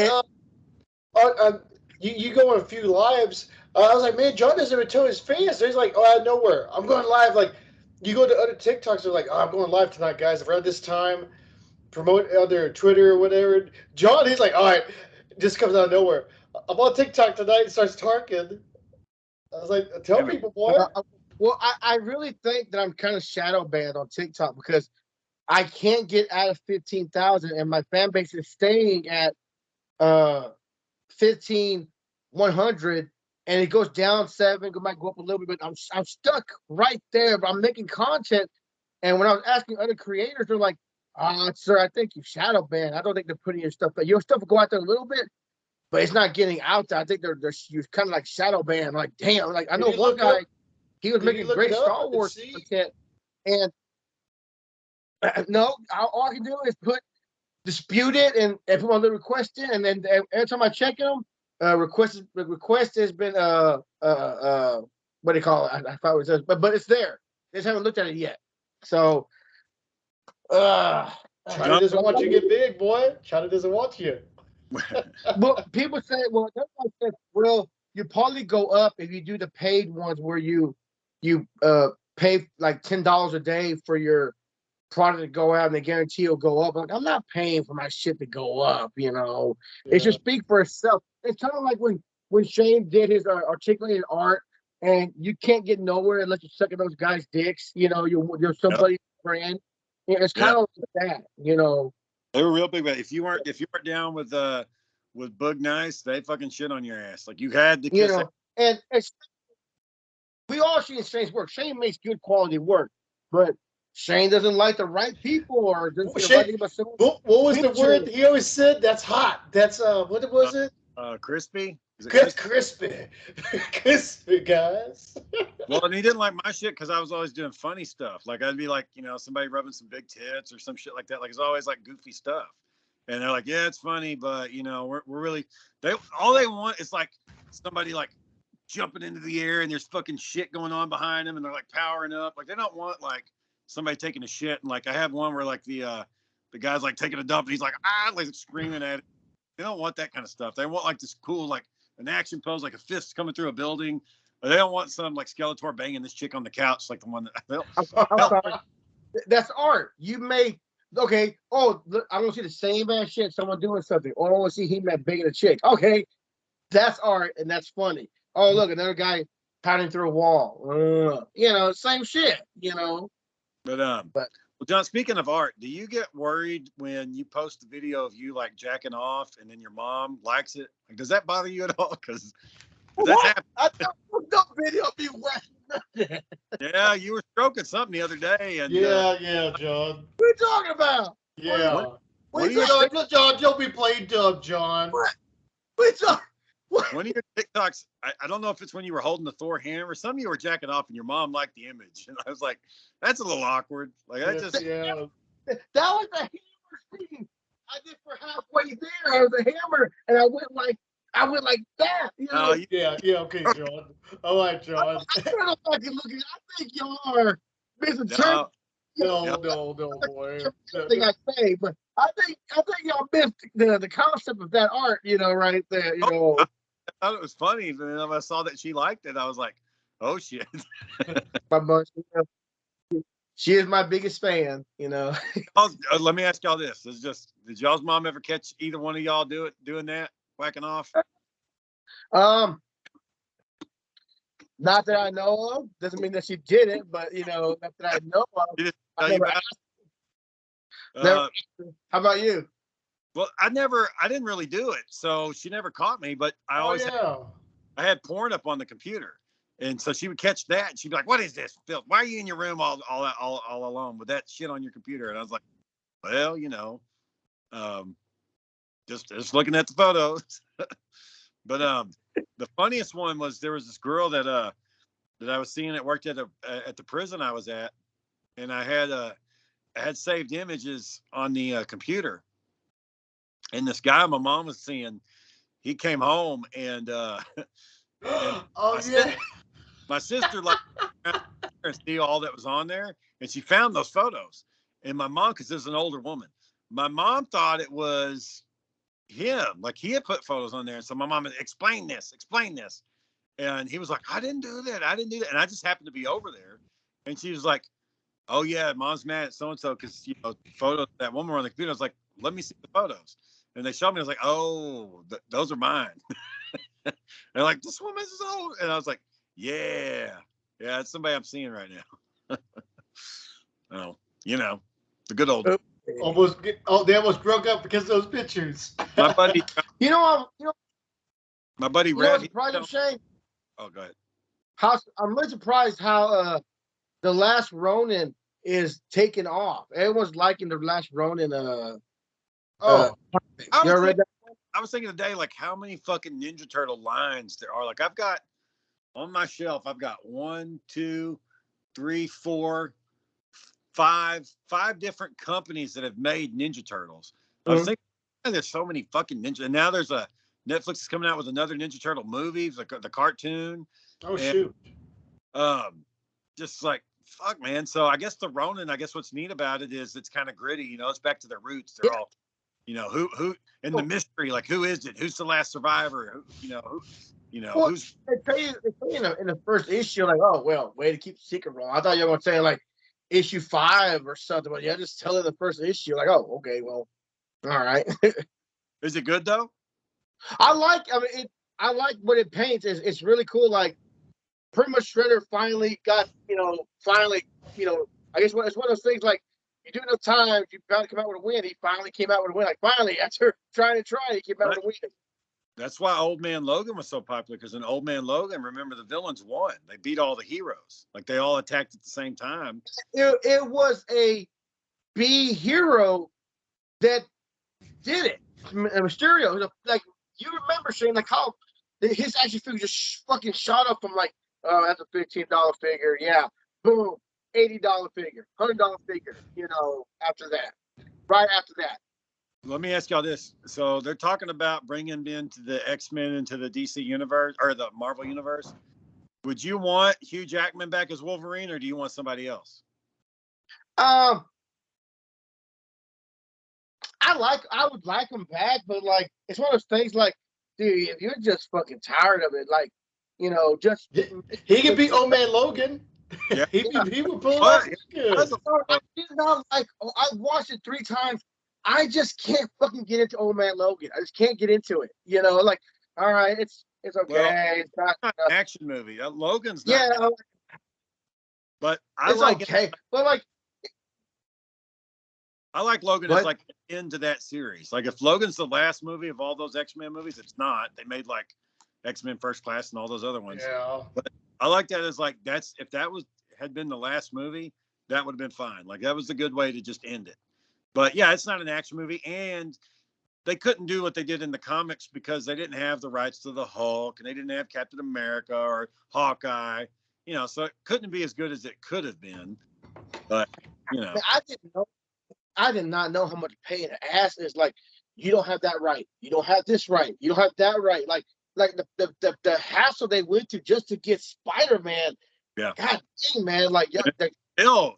you go on a few lives. I was like, man, John doesn't even tell his fans. So he's like, oh, out of nowhere, I'm going live. Like, you go to other TikToks, they're like, oh, I'm going live tonight, guys. Around this time, promote on their Twitter or whatever. John, he's like, all right, just comes out of nowhere. I'm on TikTok tonight and starts talking. I was like, tell people, boy. Well, I really think that I'm kind of shadow banned on TikTok because I can't get out of 15,000 and my fan base is staying at 15,100 and it goes down 7, might go up a little bit, but I'm stuck right there. But I'm making content, and when I was asking other creators, they're like, sir, I think you shadow banned. I don't think they're putting your stuff, but your stuff will go out there a little bit, but it's not getting out there. I think they're kind of like shadow banned. Like, damn, like I know one guy, he was making great Star Wars content, and no, all I can do is dispute it and put my little request in, and then every time I check them, request has been what do you call it? I thought it was, but it's there. They just haven't looked at it yet. So, China doesn't want you to get big, boy. China doesn't want you. But people say, well, you probably go up if you do the paid ones where you pay like $10 a day for your product to go out and they guarantee it'll go up. Like, I'm not paying for my shit to go up, you know. Yeah. It should speak for itself. It's kind of like when Shane did his articulated art, and you can't get nowhere unless you're sucking those guys' dicks. You know, you're somebody's friend. Yeah, it's kind of like that, you know. They were real big, but if you weren't down with Bug Nice, they fucking shit on your ass. Like you had to kiss it. And we all see Shane's work. Shane makes good quality work, but Shane doesn't like the right people or doesn't what was the word he always said? That's hot. That's what was it? Crispy. Crispy. Crispy, guys. Well, and he didn't like my shit because I was always doing funny stuff. Like I'd be like, somebody rubbing some big tits or some shit like that. Like it's always like goofy stuff. And they're like, yeah, it's funny, but we're really all they want is like somebody like jumping into the air and there's fucking shit going on behind them and they're like powering up. Like they don't want like somebody taking a shit. And like I have one where like the guy's like taking a dump and he's like like screaming at it. They don't want that kind of stuff. They want like this cool like an action pose, like a fist coming through a building. Or they don't want some like Skeletor banging this chick on the couch, like the one that. I'm sorry. That's art. You made okay. Oh, look, I want to see the same ass shit. Someone doing something. Or I want to see him banging a chick. Okay, that's art and that's funny. Oh, look, another guy pounding through a wall. Same shit. But well, John, speaking of art, do you get worried when you post a video of you like jacking off and then your mom likes it? Like, does that bother you at all? Because that's happened. I thought no video of me wet. Yeah, you were stroking something the other day. And yeah, John. What are you talking about? Yeah. What are you talking, John? Don't be playing dumb, John. What are you talking? One of your TikToks, I don't know if it's when you were holding the Thor hammer or some of you were jacking off and your mom liked the image. And I was like, that's a little awkward. Like, that was the scene I did for halfway there. I was a hammer, and I went like that. You know, Yeah, okay, John. All right, John. I'm trying to fucking look at. I think y'all are misinterpreting. No, No, boy. No, Thing I say, but I think y'all missed the concept of that art. You know, right there. You know, I thought it was funny. And then when I saw that she liked it, I was like, oh shit. my mom, she is my biggest fan. You know. Let me ask y'all this. It's just, did y'all's mom ever catch either one of y'all doing that, whacking off? Not that I know of. Doesn't mean that she did it, but you know, not that I know of. She didn't I tell you never about asked. it? Never asked her. How about you? Well, I didn't really do it, so she never caught me. But I Oh always yeah. I had porn up on the computer, and so she would catch that, and she'd be like, "What is this, Phil? Why are you in your room all alone with that shit on your computer?" And I was like, "Well, um, just looking at the photos." But the funniest one was there was this girl that I was seeing that worked at the prison I was at, and I had saved images on the computer, and this guy my mom was seeing, he came home and Oh my yeah. my sister like and see all that was on there, and she found those photos. And my mom, because this is an older woman, my mom thought it was him, like he had put photos on there. And so my mom, explain this, and he was like, I didn't do that, and I just happened to be over there, and she was like, oh yeah, mom's mad at so and so because photos that woman on the computer. I was like, let me see the photos, and they showed me. I was like, oh, those are mine. They're like, this woman's old, and I was like, yeah, it's somebody I'm seeing right now. Oh, the good old. They almost broke up because of those pictures. My buddy, You know, my buddy you know Red. what's surprising, Shane? Oh, go ahead. I'm really surprised how the Last Ronin is taking off. Everyone's liking the Last Ronin. Oh, I You ever read that? was thinking today, like how many fucking Ninja Turtle lines there are. Like I've got on my shelf, I've got 1, 2, 3, 4, 5 different companies that have made Ninja Turtles. I was thinking, man, there's so many fucking Ninja, and now there's a Netflix is coming out with another Ninja Turtle movie, the cartoon. oh And, shoot. just like fuck, man. So I guess the Ronin, I guess what's neat about it is it's kind of gritty. It's back to their roots. They're all, who in the mystery, like who is it? Who's the last survivor? Well, Who's they tell you in the first issue, like, oh well, way to keep the secret wrong. I thought you were gonna say like issue 5 or something, but yeah, just tell it the first issue. Like, oh, okay, well, all right. is it good though? I like what it paints. It's really cool. Like, pretty much Shredder finally got, I guess it's one of those things like you do enough times, you bound to come out with a win. He finally came out with a win. Like, finally, after trying, he came out with a win. That's why Old Man Logan was so popular, because in Old Man Logan, remember, the villains won. They beat all the heroes. Like they all attacked at the same time. It was a B hero that did it. Mysterio, like, you remember, Shane, like how his action figure just fucking shot up from like, oh, that's a $15 figure. Yeah. Boom. $80 figure, $100 figure, after that. Right after that. Let me ask y'all this. So they're talking about bringing into the X-Men into the DC universe or the Marvel universe. Would you want Hugh Jackman back as Wolverine, or do you want somebody else? I would like him back, but like, it's one of those things like, dude, if you're just fucking tired of it, like, just He could be Old Man Logan. Yeah. he would pull it What? off good. I watched it 3 times. I just can't fucking get into Old Man Logan. I just can't get into it. Like, all right, it's okay. Well, it's not an action movie. Logan's not. yeah, But I it's like okay. it. But like, I like Logan what? as like the end to that series. Like if Logan's the last movie of all those X-Men movies, it's not. They made like X-Men First Class and all those other ones. Yeah. But I like that as like if that had been the last movie, that would have been fine. Like that was a good way to just end it. But yeah, it's not an action movie, and they couldn't do what they did in the comics because they didn't have the rights to the Hulk, and they didn't have Captain America or Hawkeye. So it couldn't be as good as it could have been. But I didn't know. I did not know how much pain in the ass is. Like, you don't have that right. You don't have this right. You don't have that right. Like the hassle they went to just to get Spider-Man. Yeah. God dang, man. Like, yeah,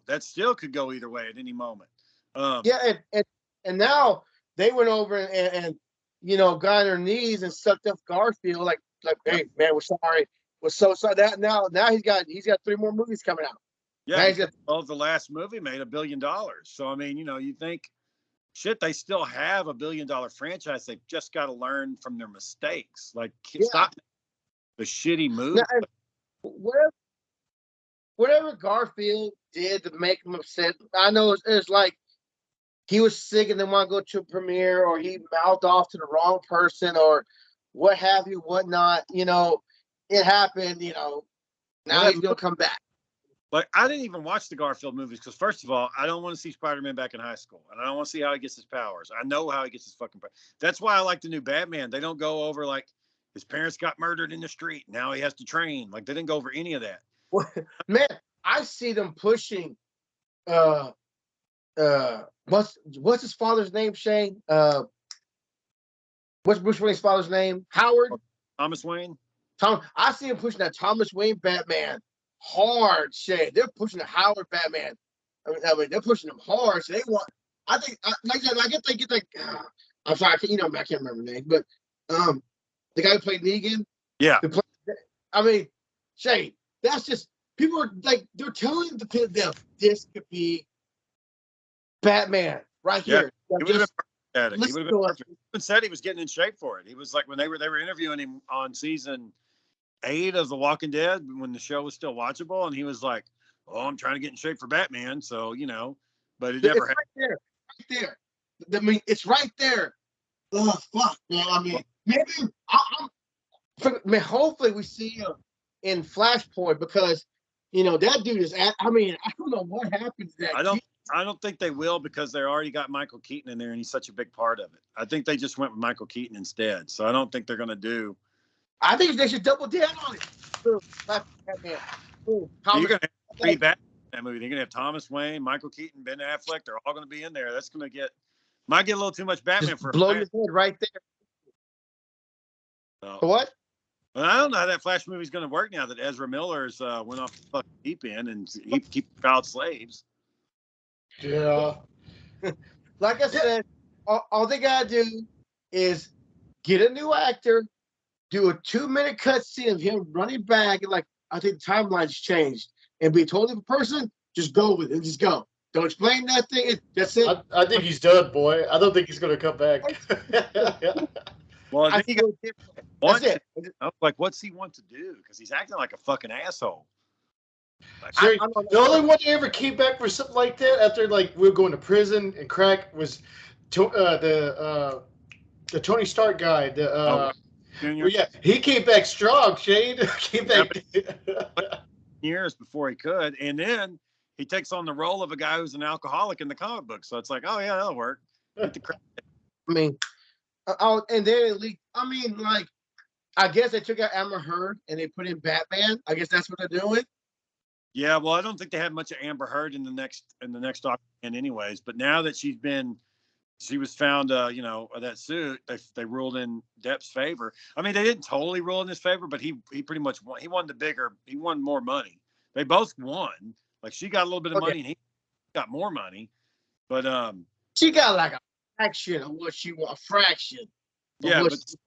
That still could go either way at any moment. yeah, and now they went over and got on their knees and sucked up Garfield. Like, hey, man, we're sorry. We're so sorry. That now he's got 3 more movies coming out. Yeah, the last movie made $1 billion. So I mean, you think, shit, they still have $1 billion franchise. They've just got to learn from their mistakes. Like, stop the shitty move. Now, whatever Garfield did to make him upset, I know it's like he was sick and didn't want to go to a premiere, or he mouthed off to the wrong person, or what have you, whatnot. It happened. Now he's gonna come back. Like, I didn't even watch the Garfield movies because, first of all, I don't want to see Spider-Man back in high school, and I don't want to see how he gets his powers. I know how he gets his fucking powers. That's why I like the new Batman. They don't go over like his parents got murdered in the street. Now he has to train. Like, they didn't go over any of that. Man, I see them pushing. What's his father's name, Shane? What's Bruce Wayne's father's name? Howard. Thomas Wayne. I see him pushing that Thomas Wayne Batman hard, Shane. They're pushing the Howard Batman. I mean, they're pushing them hard. So they want. I think, like I get they get like. I'm sorry, I can't remember the name, but the guy who played Negan. Yeah. I mean, Shane, that's just people are like they're telling them this could be Batman right here. He would have been perfect. He would have been perfect. He even said he was getting in shape for it. He was like, when they were interviewing him on season 8 of The Walking Dead, when the show was still watchable, and he was like, "Oh, I'm trying to get in shape for Batman." So, but it never happened. Right there. I mean, it's right there. Oh, fuck, man. I mean, maybe hopefully we see him in Flashpoint, because that dude is. I mean, I don't know what happened to that. I don't think they will, because they already got Michael Keaton in there, and he's such a big part of it. I think they just went with Michael Keaton instead. So I don't think they're going to do. I think they should double down on it. You're going to have 3 Batman in that movie. They're going to have Thomas Wayne, Michael Keaton, Ben Affleck. They're all going to be in there. That's going to might get a little too much Batman just for blow your head right there. So, what? Well, I don't know how that Flash movie is going to work now that Ezra Miller's went off the fucking deep end and he keep child slaves. Yeah. Like I said, all they gotta do is get a new actor, do a 2-minute cutscene of him running back, and I think the timeline's changed, and be a totally different person. Just go with it. Just go. Don't explain nothing. That's it. I think he's done, boy. I don't think he's gonna come back. Well, that's it. I was like, what's he want to do? Because he's acting like a fucking asshole. The only one that ever came back for something like that after we were going to prison and crack was the Tony Stark guy. He came back strong. Shane came back years before he could, and then he takes on the role of a guy who's an alcoholic in the comic book. So it's like, oh yeah, that'll work. I mean, and then it leaked. I mean, I guess they took out Amber Heard and they put in Batman. I guess that's what they're doing. Yeah, well, I don't think they had much of Amber Heard in the next Aquaman anyways. But now that she was found, that suit, they ruled in Depp's favor. I mean, they didn't totally rule in his favor, but he pretty much won. He won more money. They both won. Like, she got a little bit of money and he got more money. But she got like a fraction of what she wanted. A fraction. Yeah, but it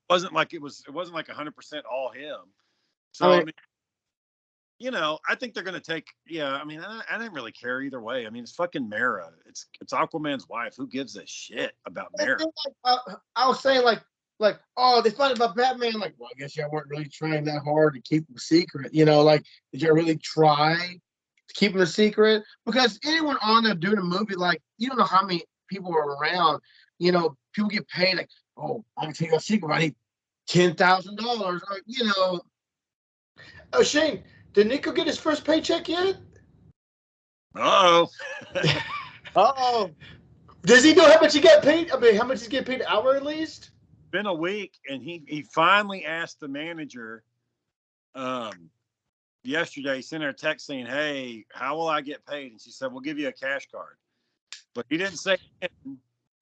wasn't like 100% all him. So I mean, I think they're going to take. Yeah, I mean, I didn't really care either way. I mean, it's fucking Mara. It's Aquaman's wife. Who gives a shit about Mara? I was saying oh, they find about Batman. Like, well, I guess y'all weren't really trying that hard to keep him secret. Did you really try to keep him a secret? Because anyone on there doing a movie, you don't know how many people are around. People get paid oh, I can tell you a secret. I need $10,000. Oh, Shane. Did Nico get his first paycheck yet? Uh-oh. Uh-oh. Does he know how much he got paid? I mean, how much he's getting paid an hour at least? Been a week, and he finally asked the manager yesterday. He sent her a text saying, "Hey, how will I get paid?" And she said, "We'll give you a cash card." but he didn't say when.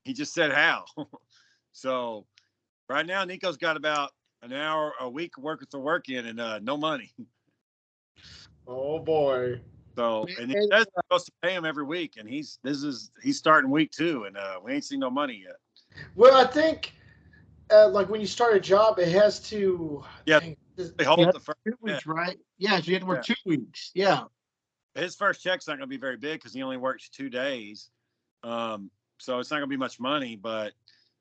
He just said how. So right now, Nico's got about an hour a week worth of work in and no money. Oh boy. So and he And, says we're supposed to pay him every week, and he's starting week 2, and we ain't seen no money yet. Well, I think like when you start a job, it has to. Yeah, Dang, they hold yeah, the first 2 weeks, check. right? Yeah, so you have to work Yeah. 2 weeks. Yeah. His first check's not going to be very big because he only works 2 days. So it's not going to be much money, but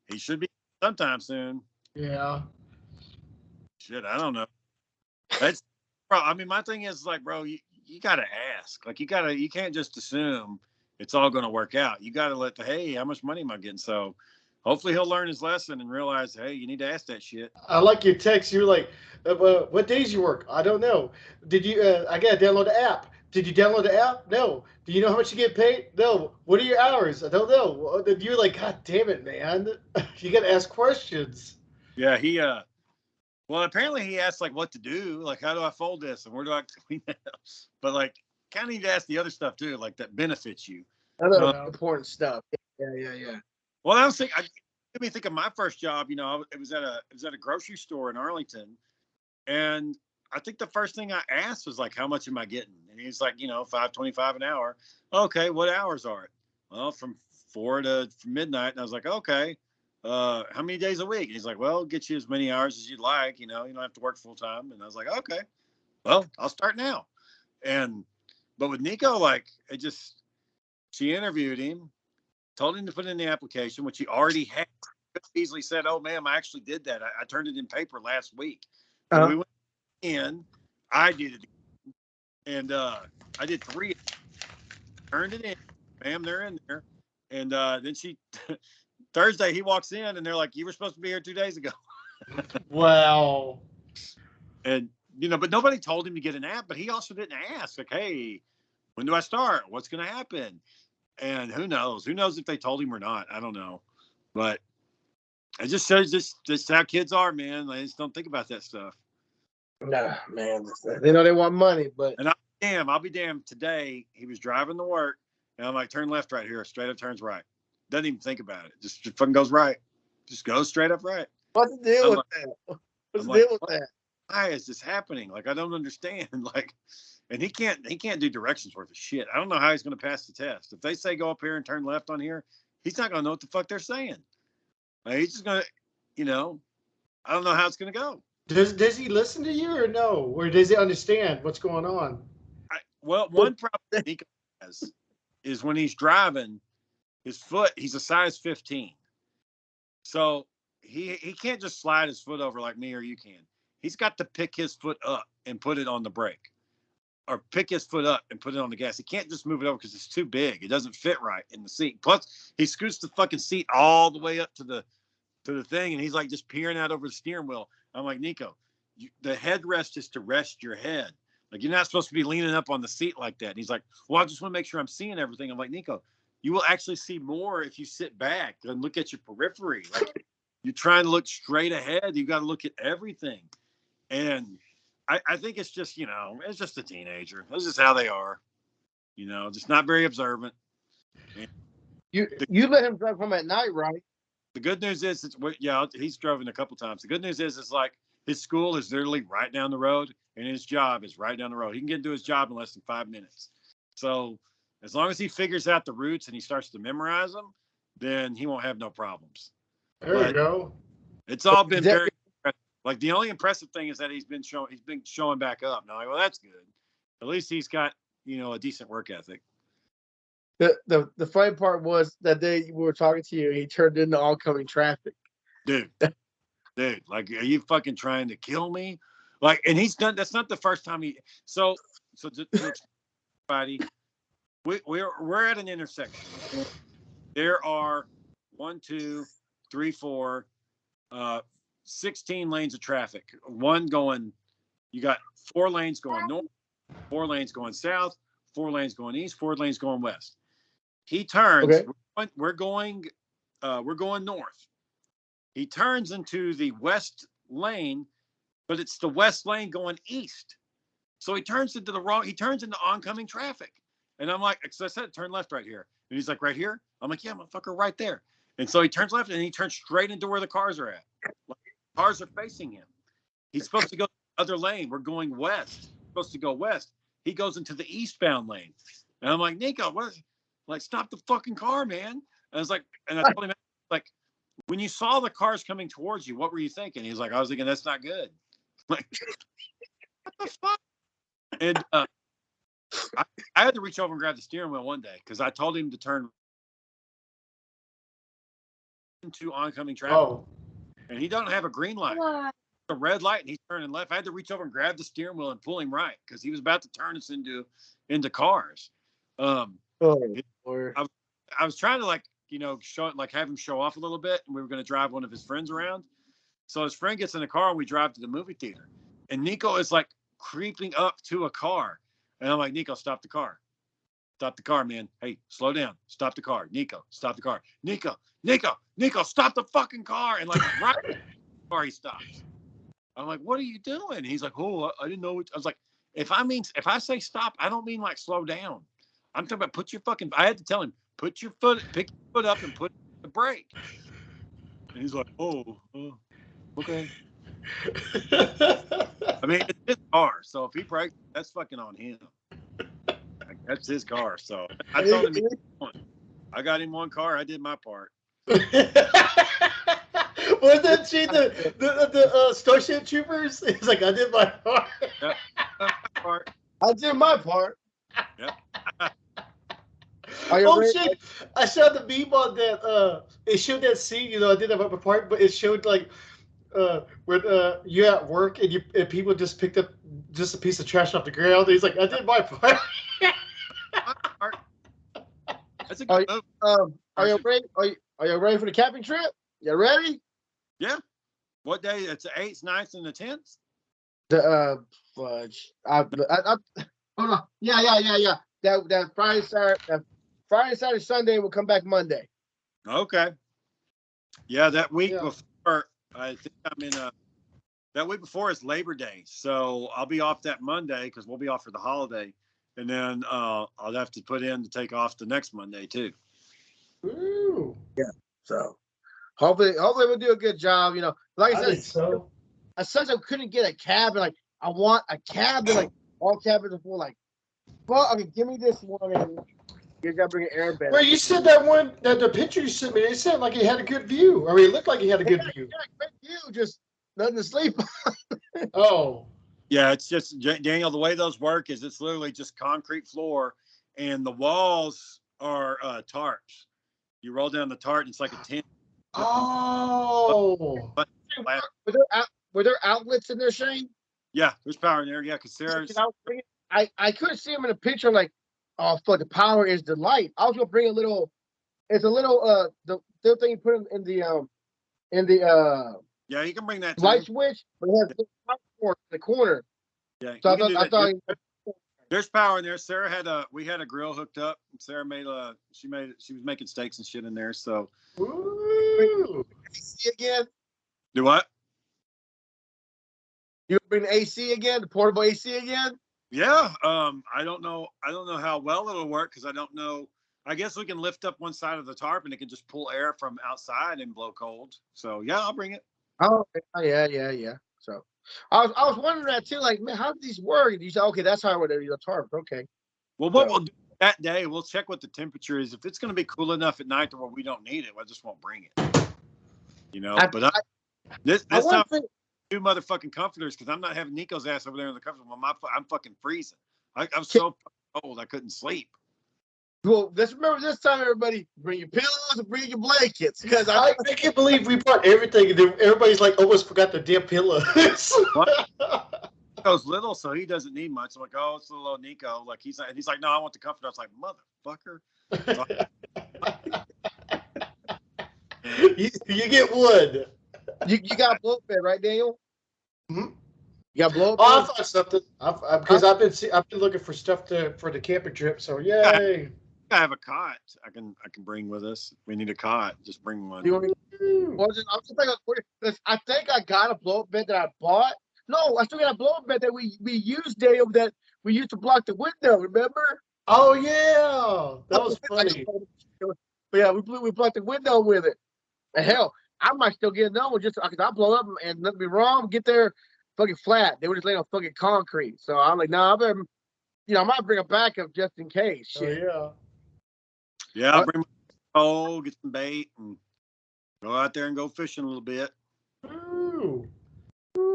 he should be sometime soon. yeah. Shit, I don't know. That's, bro. I mean, my thing is like, bro, you got to ask. Like, you can't just assume it's all going to work out. You got to hey, how much money am I getting? So hopefully he'll learn his lesson and realize, hey, you need to ask that shit. I like your text. You're like, what days you work? I don't know. Did you? I gotta download the app. Did you download the app? No. Do you know how much you get paid? No. What are your hours? I don't know. Then you're like, God damn it, man! You gotta ask questions. Yeah, well, apparently he asked like what to do, like how do I fold this and where do I clean that up? But like, kind of need to ask the other stuff too, like that benefits you. Other Yeah. important stuff. Yeah. Well, I was thinking, made me think of my first job. It was at a grocery store in Arlington, and I think the first thing I asked was like, "How much am I getting?" And he's like, $5.25 an hour. Okay, what hours are it? Well, from 4 to midnight. And I was like, okay, how many days a week? And he's like, well, get you as many hours as you'd like. You don't have to work full time. And I was like, okay, well, I'll start now. But with Nico, like, she interviewed him, told him to put in the application, which he already had. Easily said, oh, ma'am, I actually did that. I turned it in paper last week. When we went in, I did it. And I did 3. Turned it in. Ma'am, they're in there. And then Thursday, he walks in and they're like, you were supposed to be here 2 days ago. Wow. And, but nobody told him to get an app, but he also didn't ask, like, hey, when do I start? What's going to happen? And who knows? Who knows if they told him or not? I don't know. But it just shows just how kids are, man. They just don't think about that stuff. Nah, man. They know they want money, but. And I'll be damned. Today, he was driving to work, and I'm like, turn left right here. Straight up turns right. Doesn't even think about it. Just fucking goes right. Just goes straight up right. What's the deal with that? What's the deal with that? Why is this happening? Like, I don't understand. Like, and he can't do directions worth of shit. I don't know how he's going to pass the test. If they say go up here and turn left on here, he's not going to know what the fuck they're saying. Like, he's just going to, I don't know how it's going to go. Does he listen to you or no? Or does he understand what's going on? One problem Nico has is when he's driving, his foot, he's a size 15. So he can't just slide his foot over like me or you can. He's got to pick his foot up and put it on the brake, or pick his foot up and put it on the gas. He can't just move it over because it's too big. It doesn't fit right in the seat. Plus, he scoots the fucking seat all the way up to the thing, and he's like just peering out over the steering wheel. I'm like, Nico, the headrest is to rest your head. Like, you're not supposed to be leaning up on the seat like that. And he's like, well, I just want to make sure I'm seeing everything. I'm like, Nico, you will actually see more if you sit back and look at your periphery. Like, you're trying to look straight ahead. You got to look at everything. And I think it's just, it's just a teenager. That's just how they are. Just not very observant. And You let him drive home at night, right? the good news is, he's driven a couple times. The good news is, it's like his school is literally right down the road, and his job is right down the road. He can get to his job in less than 5 minutes. So as long as he figures out the routes and he starts to memorize them, then he won't have no problems. There you go. It's all been very impressive. Like, the only impressive thing is that he's been showing back up. Now, like, well, that's good. At least he's got, a decent work ethic. The funny part was that day we were talking to you, and he turned into oncoming traffic. Dude, like, are you fucking trying to kill me? Like, and that's not the first time so everybody, we're at an intersection. There are 1, 2, 3, 4, 16 lanes of traffic. You got 4 lanes going north, 4 lanes going south, 4 lanes going east, 4 lanes going west. He turns. Okay. We're going north. He turns into the west lane, but it's the west lane going east. So he turns into oncoming traffic. And I'm like, so I said, turn left right here. And he's like, right here? I'm like, yeah, motherfucker, right there. And so he turns left and he turns straight into where the cars are at. Like, cars are facing him. He's supposed to go the other lane. We're going west. He's supposed to go west. He goes into the eastbound lane. And I'm like, Nico, what? Like, stop the fucking car, man. And I was like, and I told him, like, when you saw the cars coming towards you, what were you thinking? He's like, I was thinking, that's not good. I'm like, what the fuck? And I had to reach over and grab the steering wheel one day because I told him to turn into oncoming traffic. Oh. And he doesn't have a green light. A red light, and he's turning left. I had to reach over and grab the steering wheel and pull him right because he was about to turn us into cars. I was trying to, like, you know, have him show off a little bit, and we were going to drive one of his friends around. So his friend gets in the car and we drive to the movie theater, and Nico is like creeping up to a car, and I'm like, Nico, stop the car. Stop the car, man. Hey, slow down. Stop the car. Nico, stop the car. Nico, stop the fucking car. And like right before he stops. I'm like, what are you doing? He's like, oh, I didn't know what. I was like, if I say stop, I don't mean like slow down. I'm talking about I had to tell him, pick your foot up and put the brake. And he's like, oh, okay. I mean, it's his car. So if he brakes, that's fucking on him. Like, that's his car. So I told him, I got him one car. I did my part. Was that she the Starship Troopers? He's like, I did my part. Yep. I did my part. Yep. Oh shit! I saw the meme on that. It showed that scene. You know, I did my part, but it showed like when you're at work and people just picked up just a piece of trash off the ground. He's like, I did my part. That's a good move. Are you ready? Are you ready for the camping trip? You ready? Yeah. What day? It's the 8th, 9th, and the 10th? The fudge. Hold on. Yeah. That Friday, Saturday, Sunday. We'll come back Monday. Okay. Yeah, that week before, I think I'm in that week before is Labor Day, so I'll be off that Monday because we'll be off for the holiday, and then I'll have to put in to take off the next Monday too. Ooh. Yeah. So hopefully we'll do a good job. You know, like I said, so. I said I couldn't get a cab, and like I want a cab, and like all cabins are full. Like, well, okay, give me this one, and you gotta bring an airbag. Well, you said that one, that the picture you sent me, it said like it had a good view. I mean, it looked like it had a good view. Yeah, great view, just nothing to sleep on. Oh. Yeah, it's just, Daniel, the way those work is it's literally just concrete floor, and the walls are tarps. You roll down the tarp, and it's like a tent. Oh. Were there outlets in there, Shane? Yeah, there's power in there. Yeah, because Sarah's. I couldn't see them in the picture. I'm like, oh fuck, the power is the light. I was gonna bring a little. It's a little the thing you put in the Yeah, you can bring that. Light switch, but it has the corner. Yeah, so I thought. There's power in there. Sarah we had a grill hooked up. Sarah she was making steaks and shit in there. So. Ooh. AC again? Do what? You bring the AC again? The portable AC again? Yeah. I don't know how well it'll work because I don't know. I guess we can lift up one side of the tarp and it can just pull air from outside and blow cold. So yeah, I'll bring it. Oh yeah. So I was wondering that too. Like, man, how do these work? You say, okay, that's how they're tarp. Okay. Well, what we'll do that day, we'll check what the temperature is. If it's going to be cool enough at night to where we don't need it, I just won't bring it. You know, this time, 2 motherfucking comforters because I'm not having Nico's ass over there in the comforter. I'm fucking freezing. I'm so cold I couldn't sleep. Well, let's remember this time, everybody, bring your pillows and bring your blankets. Because I can't believe we brought everything, and everybody's like almost forgot their damn pillows. Nico's little, so he doesn't need much. I'm like, oh, it's little old Nico. Like he's like, no, I want the comforter. I was like, motherfucker. you get wood. You got a blow up bed, right, Daniel? Mm-hmm. You got a blow up bed? Oh, I thought something. Because I've been looking for stuff for the camping trip. So yay! I have a cot I can bring with us. If we need a cot, just bring one. I think I got a blow up bed that I bought. No, I still got a blow up bed that we used, Daniel, that we used to block the window. Remember? Oh yeah, that was funny. But yeah, we blocked the window with it. And hell, I might still get another one just because I blow up and let me wrong, get there fucking flat. They were just laying on fucking concrete. So I'm like, nah, I better, I might bring a backup just in case. Oh Shit. yeah. Yeah, I'll bring my pole, get some bait, and go out there and go fishing a little bit. Ooh.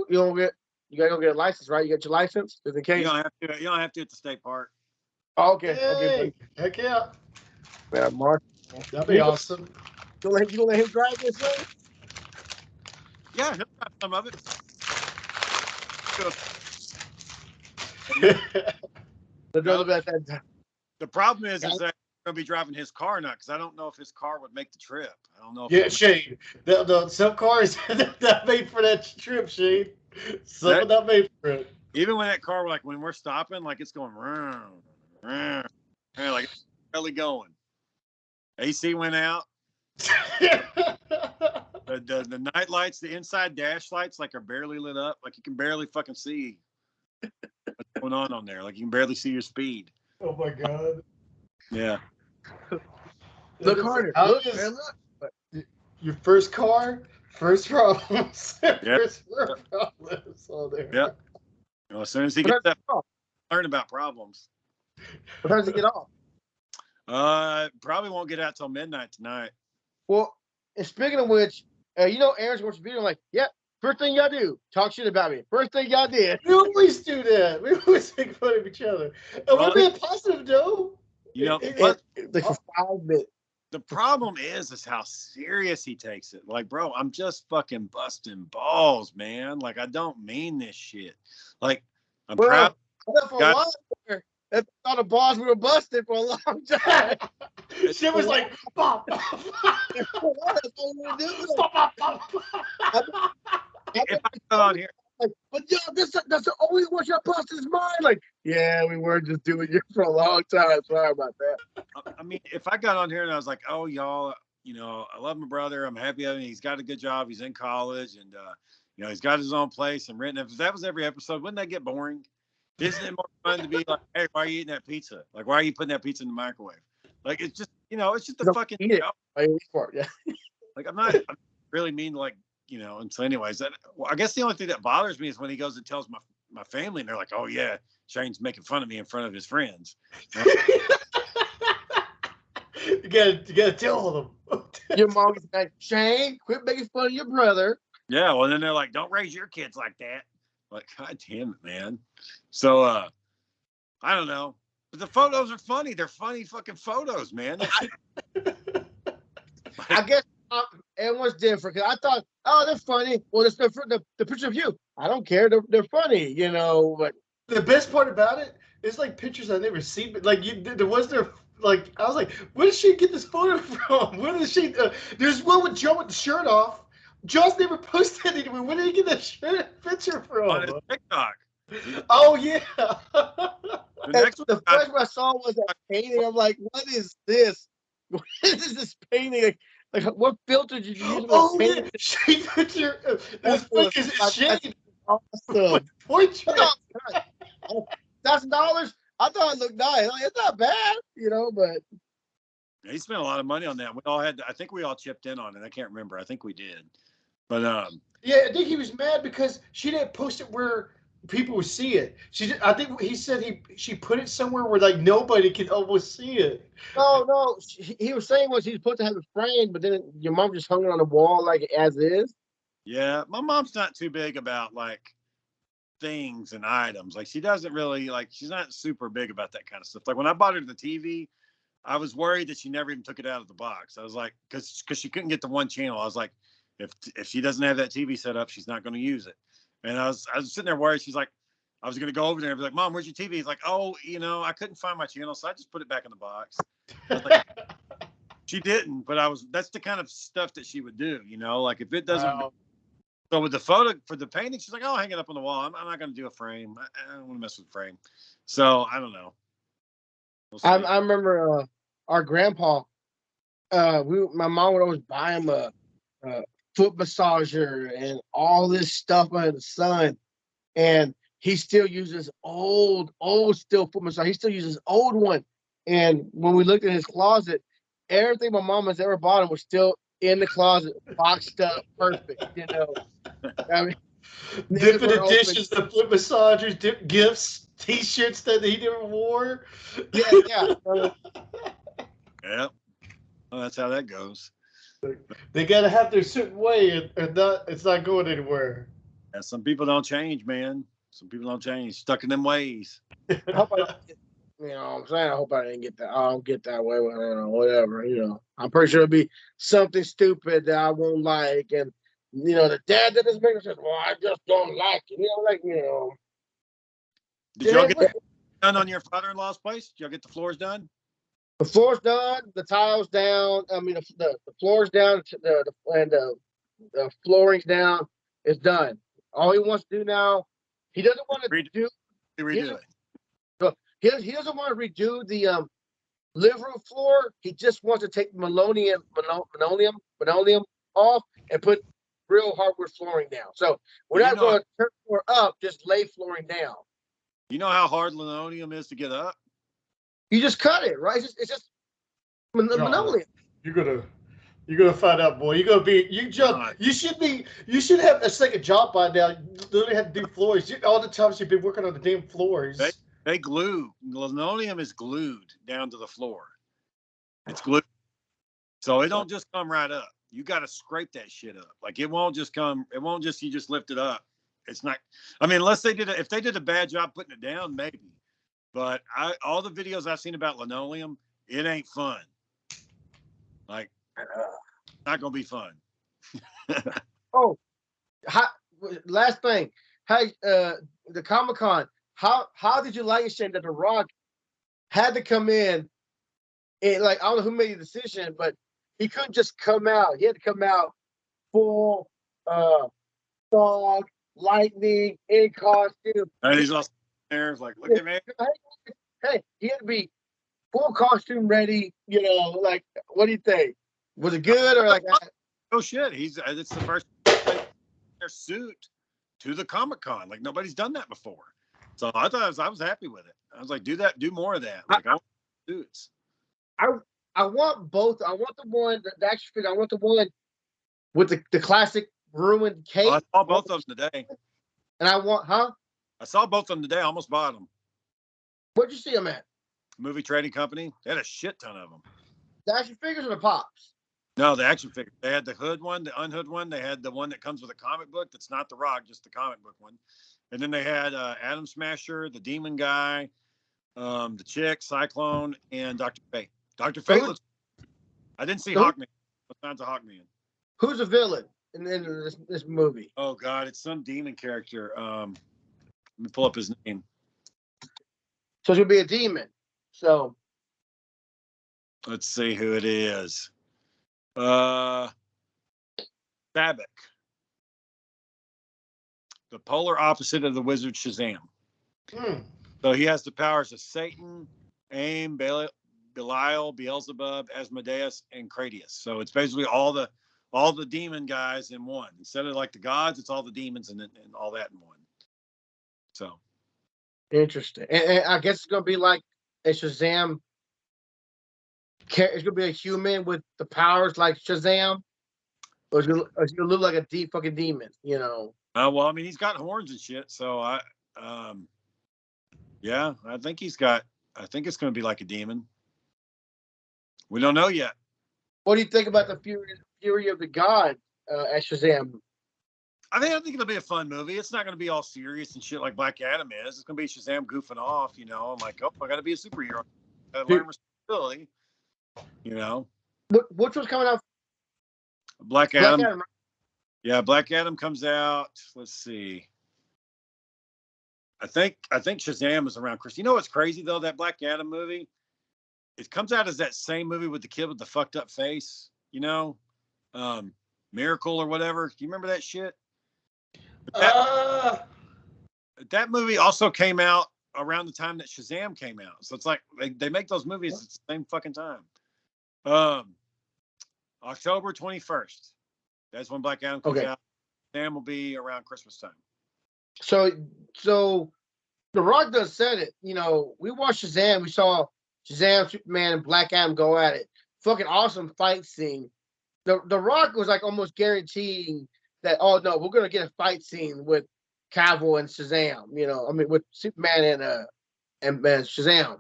You gotta go get a license, right? You got your license just in case. You don't have to. You don't have to at the state park. Oh, okay. Hey, Okay, buddy. heck yeah. Man, Mark. That'd be awesome. You gonna let him drive this thing? Yeah, he'll have some of it. The problem is that I'm gonna be driving his car now because I don't know if his car would make the trip. I don't know. Yeah, Shane. Some cars not made for that trip, Shane. Some not made for it. Even when that car, like when we're stopping, like it's going round, round, like it's really going. AC went out. The night lights, the inside dash lights, like are barely lit up. Like you can barely fucking see what's going on there. Like you can barely see your speed. Oh my god. Yeah. Look harder. Look, man, look. Your first car, first problems. Yeah. First problems all there. Yeah. You know, as soon as he gets that, learn about problems. What time does he get off? Probably won't get out till midnight tonight. Well, and speaking of which, Aaron's watching video like, yeah, first thing y'all do, talk shit about me. First thing y'all did. We always do that. We always make fun of each other. And we're being positive, though. You know, like for 5 minutes. The problem is how serious he takes it. Like, bro, I'm just fucking busting balls, man. Like, I don't mean this shit. Like, I'm proud. For a while there, I thought the balls were busted for a long time. Shit was like, pop. If I go on here. Like, but yo, that's the only one you bust his mind. Like, yeah, we were just doing it for a long time. Sorry about that. I mean, if I got on here and I was like, oh, y'all, I love my brother. I'm happy. He's got a good job. He's in college and, he's got his own place and rent. If that was every episode, wouldn't that get boring? Isn't it more fun to be like, hey, why are you eating that pizza? Like, why are you putting that pizza in the microwave? Like, it's just, it's just the fucking, yeah. Like, I really mean like, and so anyways, I guess the only thing that bothers me is when he goes and tells my family and they're like, oh yeah, Shane's making fun of me in front of his friends. You gotta tell them. Your mom's like, Shane, quit making fun of your brother. Yeah, well then they're like, don't raise your kids like that. Like, god damn it, man. So I don't know. But the photos are funny. They're funny fucking photos, man. I guess everyone's different. Cause I thought, oh, they're funny. Well, it's the picture of you. I don't care. They're funny, But the best part about it is like pictures I never seen. But like there was like I was like, where did she get this photo from? Where did she? There's one with Joe with the shirt off. Joe's never posted it. Where did he get that picture from? On his TikTok. Oh yeah. The first one I saw was a painting. I'm like, what is this? What is this painting? Like, what filter did you use? Oh yeah, Shane picture. This book is Shane. Awesome. Portrait. $1,000. I thought it looked nice. Like, it's not bad, but he spent a lot of money on that. I think we all chipped in on it. I can't remember. I think we did. But yeah, I think he was mad because she didn't post it where people would see it. I think he said she put it somewhere where like nobody can almost see it. No. He was saying was he's supposed to have it framed, but then your mom just hung it on the wall like as is. Yeah, my mom's not too big about like things and items. Like she doesn't really she's not super big about that kind of stuff. Like when I bought her the TV, I was worried that she never even took it out of the box. I was like, because she couldn't get the one channel. I was like, if she doesn't have that TV set up, she's not going to use it. And I was sitting there worried. She's like, I was going to go over there and be like, Mom, where's your TV? He's like, oh, I couldn't find my channel, so I just put it back in the box. Like, she didn't, but that's the kind of stuff that she would do, like if it doesn't. Wow. So with the photo for the painting, she's like, oh, I'll hang it up on the wall. I'm not going to do a frame. I don't want to mess with the frame. So I don't know. I remember our grandpa. My mom would always buy him a foot massager and all this stuff under the sun, and he still uses old still foot massager. He still uses old one, And when we looked in his closet, everything my mom has ever bought him was still in the closet, boxed up, perfect. I mean, niggas Dipping were the open. dishes, the foot massagers, dip gifts, T-shirts that he never wore. Yeah. Yeah. Well, that's how that goes. They gotta have their certain way, and not it's not going anywhere. Yeah, some people don't change, man. Some people don't change. Stuck in them ways. I hope I don't get, you know what I'm saying? I hope I didn't get that. I don't get that way with, whatever, I'm pretty sure it'll be something stupid that I won't like. And, the dad that is making says, well, I just don't like it. Did y'all get done on your father-in-law's place? Did y'all get the floors done? The floor's done, the tiles down. I mean, the floor's down, the flooring's down. It's done. All he wants to do now, he doesn't want to do. Redo it. So he doesn't want to redo the living room floor. He just wants to take linoleum off and put real hardwood flooring down. So we're not going to turn the floor up, just lay flooring down. You know how hard linoleum is to get up? You just cut it, right? It's just linoleum. You're gonna find out, boy. You're gonna be you should have a second job by now. You literally have to do floors. All the times you've been working on the damn floors. They glue. Linoleum is glued down to the floor. It's glued. So it don't just come right up. You got to scrape that shit up. Like it won't just you just lift it up. It's not, I mean, unless if they did a bad job putting it down, maybe. But all the videos I've seen about linoleum, it ain't fun. Like, not going to be fun. Last thing. Hey, the Comic-Con, how did you like it, Shane, that The Rock had to come in and, like, I don't know who made the decision, but he couldn't just come out. He had to come out full fog, lightning, in costume. And he's all there, like, look at me. Hey, he had to be full costume ready. Like, what do you think? Was it good or like? Oh shit! It's the first their suit to the Comic-Con. Like nobody's done that before. So I was happy with it. I was like, do more of that. Like I want suits. I want both. I want the one the action figure. I want the one with the classic ruined cape. I saw both of them today. And I want, I saw both of them today. I almost bought them. Where'd you see them at? Movie Trading Company. They had a shit ton of them. The action figures or the pops? No, the action figure. They had the hood one, the unhood one. They had the one that comes with a comic book. That's not the Rock, just the comic book one. And then they had Atom Smasher, the Demon Guy, the Chick, Cyclone, and Dr. Fate. Dr. Fate looks. I didn't see Hawkman. What signs of Hawkman? Who's the villain in this movie? Oh God, it's some demon character. Let me pull up his name. So it's gonna be a demon. So let's see who it is. Sabak. The polar opposite of the wizard Shazam. So he has the powers of Satan, Aim, Belial, Beelzebub, Asmodeus, and Cratius. So it's basically all the demon guys in one. Instead of like the gods, it's all the demons and all that in one. So interesting. And I guess it's gonna be like a Shazam. It's gonna be a human with the powers like Shazam, or it's gonna look like a deep fucking demon. Well, I mean, he's got horns and shit. So yeah, I think it's gonna be like a demon. We don't know yet. What do you think about the Fury of the God as Shazam? I think it'll be a fun movie. It's not going to be all serious and shit like Black Adam is. It's going to be Shazam goofing off, I'm like, oh, I got to be a superhero. I got to learn responsibility, Which was coming out? Black Adam. Right? Yeah, Black Adam comes out. Let's see. I think Shazam is around Chris. You know what's crazy though? That Black Adam movie, it comes out as that same movie with the kid with the fucked up face. Miracle or whatever. Do you remember that shit? That movie also came out around the time that Shazam came out. So it's like they make those movies at the same fucking time. October 21st. That's when Black Adam comes out. Shazam will be around Christmas time. So The Rock does said it. We watched Shazam. We saw Shazam, Superman, and Black Adam go at it. Fucking awesome fight scene. The Rock was like almost guaranteeing that. Oh no, we're gonna get a fight scene with Cavill and Shazam. With Superman and Shazam.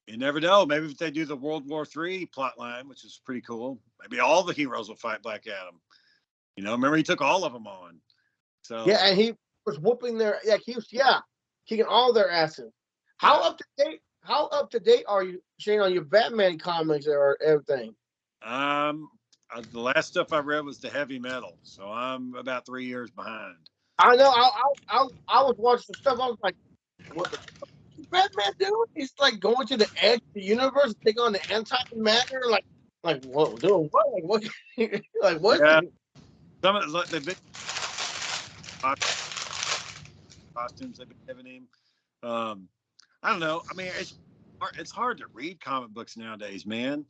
You never know. Maybe if they do the World War III plot line, which is pretty cool, maybe all the heroes will fight Black Adam. Remember he took all of them on. So yeah, and he was whooping their kicking all their asses. How up to date? How up to date are you, Shane, on your Batman comics or everything? The last stuff I read was the heavy metal, so I'm about 3 years behind. I know. I was watching some stuff. I was like, what the fuck is Batman doing? He's like going to the edge of the universe, take on the antimatter. Like what? Doing what? Like what? Like what? Yeah. Some of the big costumes they've been giving him. I don't know. I mean, it's hard to read comic books nowadays, man.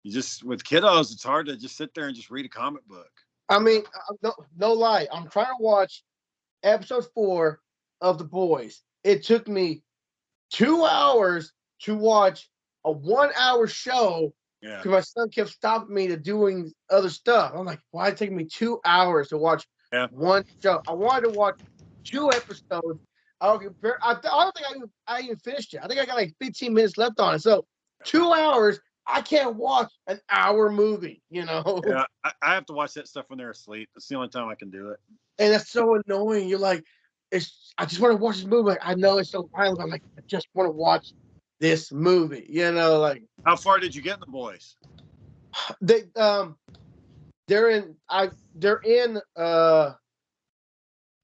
You just with kiddos, it's hard to just sit there and just read a comic book. I mean, no lie. I'm trying to watch episode 4 of The Boys. It took me 2 hours to watch a 1-hour show. Yeah. Because my son kept stopping me to doing other stuff. I'm like, why did it take me 2 hours to watch one show? I wanted to watch 2 episodes. I don't think I even finished it. I think I got like 15 minutes left on it. So 2 hours, I can't watch an hour movie, Yeah, I have to watch that stuff when they're asleep. That's the only time I can do it. And that's so annoying. You're like, I just want to watch this movie. Like, I know it's so violent. I'm like, I just want to watch this movie. Like, how far did you get in The Boys? They're in.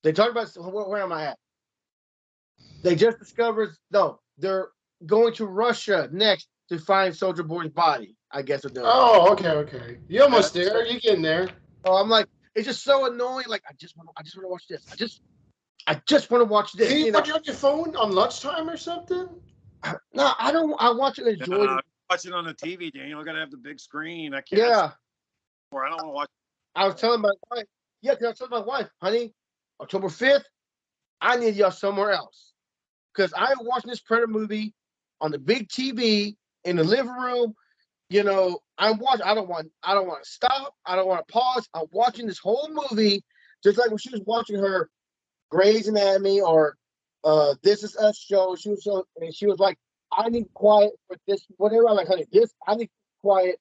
They talk about where am I at? They just discovered. No, they're going to Russia next to find Soldier Boy's body. I guess they're doing. Oh, okay. You almost there. You getting there? Oh, I'm like, it's just so annoying. Like, I just want to watch this. I just want to watch this. Can you watch it on your phone on lunchtime or something? No, I don't. I watch it and enjoy it. Watch it on the TV, Daniel. I gotta have the big screen. I can't. Yeah. Or I don't want to watch. I was telling my wife. Yeah, because I was telling my wife, honey, October 5th, I need y'all somewhere else. Because I am watching this Predator movie on the big TV in the living room. I'm watching. I don't want to stop. I don't want to pause. I'm watching this whole movie, just like when she was watching her Grey's Anatomy or This Is Us show. She was like, I need quiet for this, whatever. I'm like, honey, I need quiet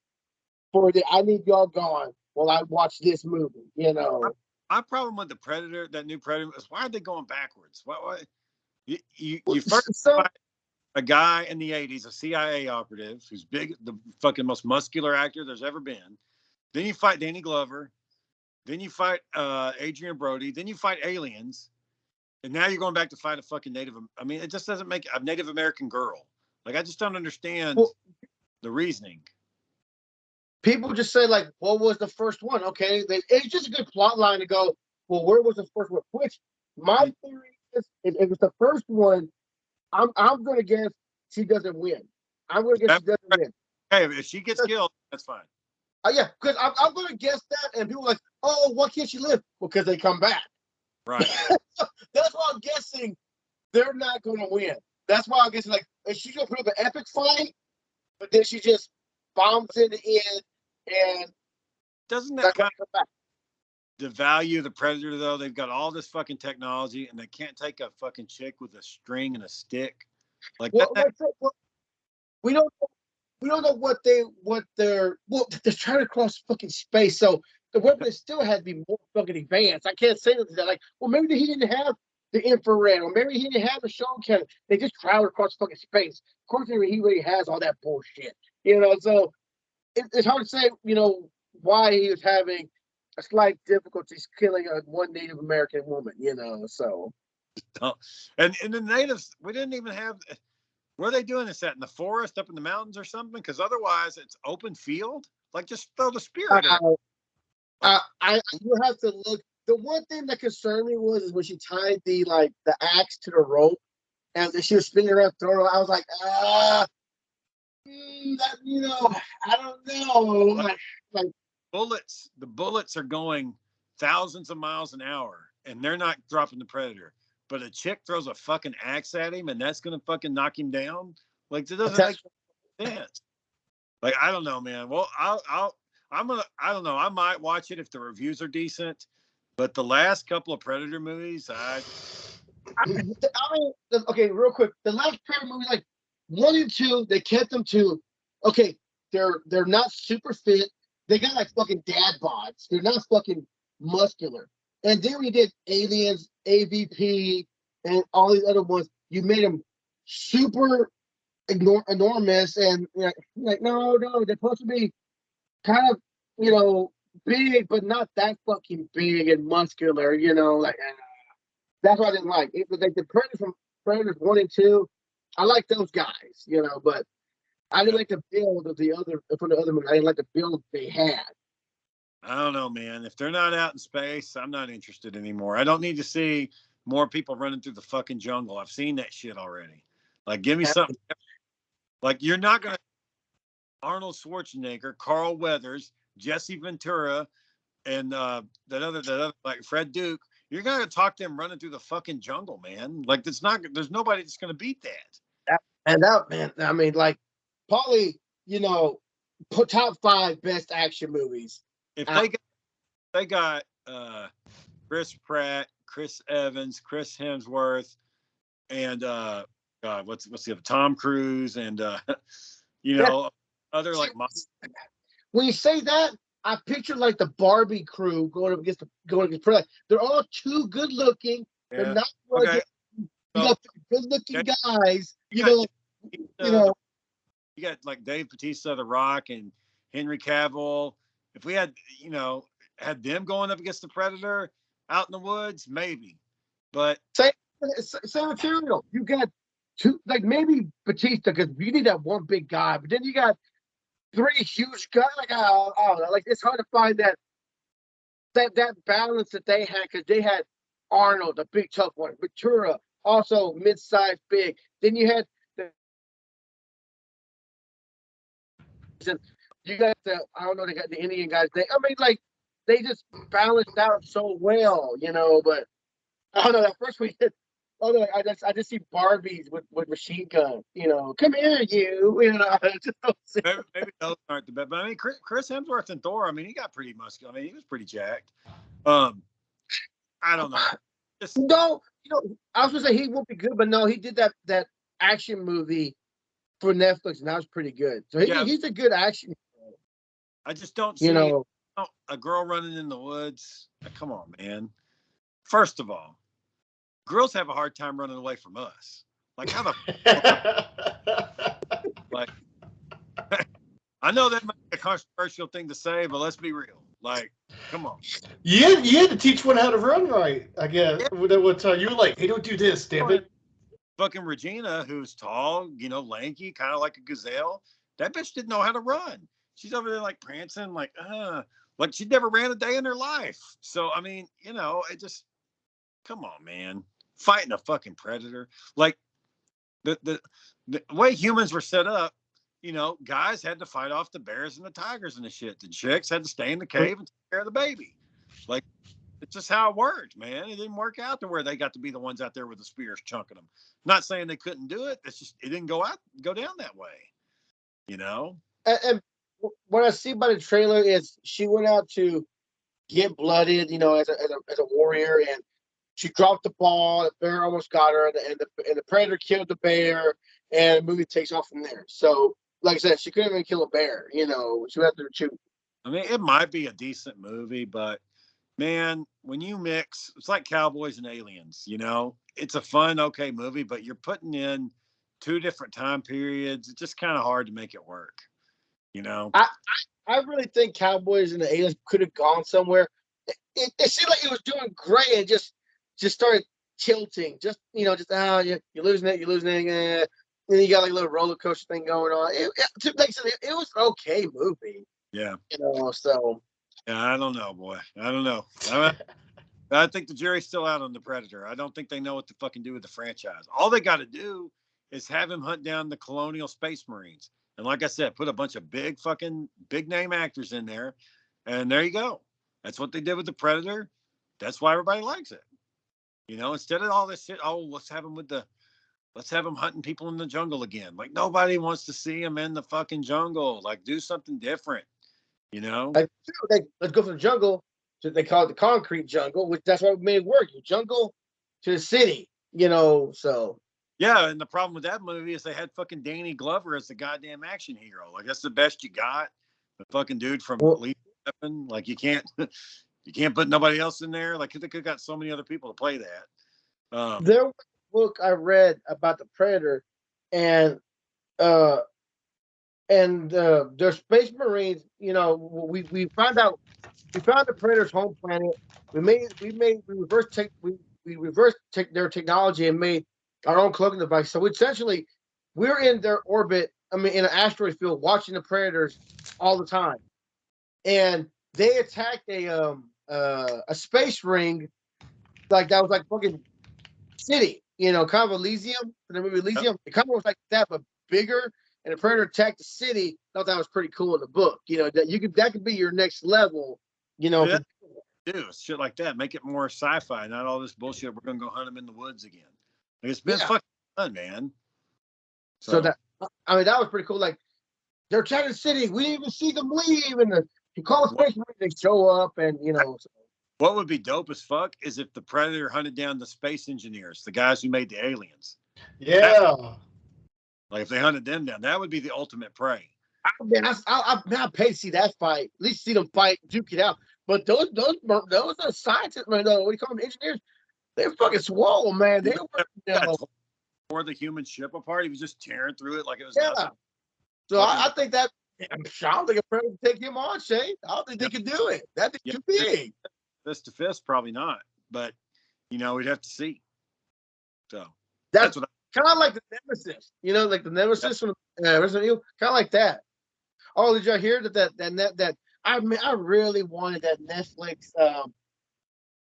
for the. I need y'all gone while I watch this movie. My problem with the Predator, that new Predator, is why are they going backwards? Why you first fight a guy in the 80s, a CIA operative who's big, the fucking most muscular actor there's ever been. Then you fight Danny Glover. Then you fight Adrian Brody. Then you fight aliens. And now you're going back to fight a fucking it just doesn't make a Native American girl. Like, I just don't understand the reasoning. People just say, like, what was the first one? Okay, it's just a good plot line to go, well, where was the first one? Which, my theory is, if it's the first one, I'm going to guess she doesn't win. I'm going to guess she doesn't win. Hey, if she gets killed, that's fine. Yeah, because I'm going to guess that, and people are like, oh, why can't she live? Well, because they come back. Right. That's why I'm guessing they're not going to win. That's why I'm guessing, like, she's going to put up an epic fight, but then she just bombs in the end, and doesn't that kind of devalue the Predator, though? They've got all this fucking technology, and they can't take a fucking chick with a string and a stick. Like, we don't know what they're trying to cross fucking space, so the weapon still had to be more fucking advanced. I can't say that. Like, well, maybe he didn't have the infrared, or maybe he didn't have the show cannon. They just traveled across fucking space. Of course, he really has all that bullshit, So it's hard to say, why he was having a slight difficulties killing one Native American woman, So, and the natives, we didn't even have. Where are they doing this at? In the forest, up in the mountains, or something? Because otherwise, it's open field. Like, just throw the spear at her. You have to look. The one thing that concerned me was when she tied the axe to the rope, and she was spinning around throwing it. I was like, I don't know. Like bullets. The bullets are going thousands of miles an hour, and they're not dropping the Predator. But a chick throws a fucking axe at him, and that's gonna fucking knock him down. Like, it doesn't make. sense. Like, I don't know, man. Well, I don't know. I might watch it if the reviews are decent, but the last couple of Predator movies, Okay, real quick. The last Predator movie, like 1 and 2, they kept them to, okay, they're not super fit. They got like fucking dad bods. They're not fucking muscular. And then we did Aliens, AVP, and all these other ones. You made them super enormous, and like no, they're supposed to be kind of big, but not that fucking big and muscular. Like that's what I didn't like. It was like the Predators from Predators 1 and 2. I like those guys, but I didn't like the build of the other movie. I didn't like the build they had. I don't know, man. If they're not out in space, I'm not interested anymore. I don't need to see more people running through the fucking jungle. I've seen that shit already. Like, give me something. Like, you're not gonna Arnold Schwarzenegger, Carl Weathers, Jesse Ventura, and that other like Fred Duke. You're gonna talk them running through the fucking jungle, man. Like, there's nobody that's gonna beat that. And that, man, I mean, like, probably, put top 5 best action movies. If they got Chris Pratt, Chris Evans, Chris Hemsworth, and God, what's the other, Tom Cruise, and other like. When you say that, I picture like the Barbie crew going against Predator. They're all too good looking. Yeah. They're not okay. You got good looking guys. You got like Dave Bautista, The Rock, and Henry Cavill. If we had them going up against the Predator out in the woods, maybe. But same material. You got two, like maybe Bautista, because you need that one big guy, but then you got 3 huge guys. Like, like it's hard to find that balance that they had, because they had Arnold, the big tough one, Ventura, also mid-sized big. Then you had you got I don't know, they got the Indian guys. I mean, like, they just balanced out so well, but I don't know, that first week, I just see Barbies with machine guns, come here, maybe those aren't the best. But I mean, Chris Hemsworth and Thor, I mean, he got pretty muscular. I mean, he was pretty jacked. I don't know. No, I was gonna say he won't be good, but no, he did that action movie for Netflix, and that was pretty good. So he's a good action hero. I just don't see a girl running in the woods. Come on, man. First of all, girls have a hard time running away from us. Like, how the like, I know that might be a controversial thing to say, but let's be real. Like, come on. You had to teach one how to run right, I guess. Yeah. You were like, hey, don't do this, damn it. Fucking Regina, who's tall, lanky, kind of like a gazelle. That bitch didn't know how to run. She's over there like prancing, like she'd never ran a day in her life. So, I mean, it just, come on, man. Fighting a fucking predator. Like, the way humans were set up, guys had to fight off the bears and the tigers and the shit. The chicks had to stay in the cave and take care of the baby. Like, it's just how it worked, man. It didn't work out to where they got to be the ones out there with the spears chunking them. Not saying they couldn't do it. It's just, it didn't go down that way, And what I see by the trailer is she went out to get blooded, as a warrior, and she dropped the ball. The bear almost got her, and the predator killed the bear, and the movie takes off from there. So, like I said, she couldn't even kill a bear. She would have to shoot. I mean, it might be a decent movie, but man, when you mix, it's like Cowboys and Aliens. It's a fun, okay movie, but you're putting in 2 different time periods. It's just kind of hard to make it work. I really think Cowboys and the Aliens could have gone somewhere. It seemed like it was doing great, and just started tilting. Just you're losing it, and then you got like a little roller coaster thing going on. It was an okay movie. Yeah. So. Yeah, I don't know, boy. I don't know. I think the jury's still out on the Predator. I don't think they know what to fucking do with the franchise. All they got to do is have him hunt down the Colonial Space Marines. And like I said, put a bunch of big name actors in there. And there you go. That's what they did with the Predator. That's why everybody likes it. Instead of all this shit, let's have him with the let's have them hunting people in the jungle again. Like nobody wants to see them in the fucking jungle. Like do something different, you know? Like, let's go from the jungle to, they call it the concrete jungle, which that's what made it work. You jungle to the city, you know. So Yeah, and the problem with that movie is they had fucking Danny Glover as the goddamn action hero. Like that's the best you got. The fucking dude from Lethal Weapon. Like you can't put nobody else in there. Like they could have got so many other people to play that. There was a book I read about the Predator, and their space marines. You know, we found the Predator's home planet. We reversed their technology and made our own cloaking device. So essentially, we're in their orbit. I mean, in an asteroid field, watching the Predators all the time, and they attacked a space ring, like that was like fucking city, you know, kind of Elysium. The movie Elysium, it kind of was like that, but bigger. And the Predator attacked the city. I thought that was pretty cool in the book. You know, that could be your next level. You know, yeah, do shit like that. Make it more sci-fi, not all this bullshit. We're gonna go hunt them in the woods again. Like, it's been fucking fun, man. So that, I mean, that was pretty cool. Like they're attacking the city. We didn't even see them leave, and you call the space marine, they show up, and you know. What would be dope as fuck is if the Predator hunted down the space engineers, the guys who made the aliens. Yeah. Like if they hunted them down, that would be the ultimate prey. I pay to see that fight. At least see them fight, duke it out. But those are scientists, man. What do you call them, engineers? They're fucking swole, man. They were, tore the human ship apart. He was just tearing through it like it was nothing. So I think that I don't think a Predator can take him on, Shane. I don't think they can do it. That'd be too big. Fist to fist, probably not. But you know, we'd have to see. So that's what kind of like the Nemesis. You know, like the Nemesis from Resident Evil. Kind of like that. Oh, did y'all hear that I really wanted that Netflix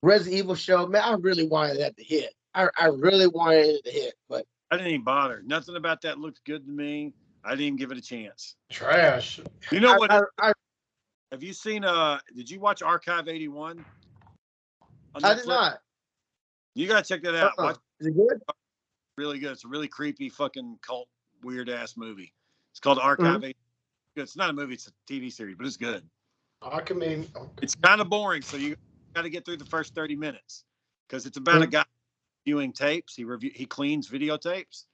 Resident Evil show. Man, I really wanted that to hit. I really wanted it to hit, but I didn't even bother. Nothing about that looked good to me. I didn't even give it a chance. Trash. You know what? Have you seen did you watch Archive 81? I did not. You gotta check that out. Is it good? Really good. It's a really creepy fucking cult weird ass movie. It's called Archive 81. It's not a movie, it's a TV series, but it's good. It's kind of boring, so you got to get through the first 30 minutes because it's about a guy viewing tapes. He cleans videotapes,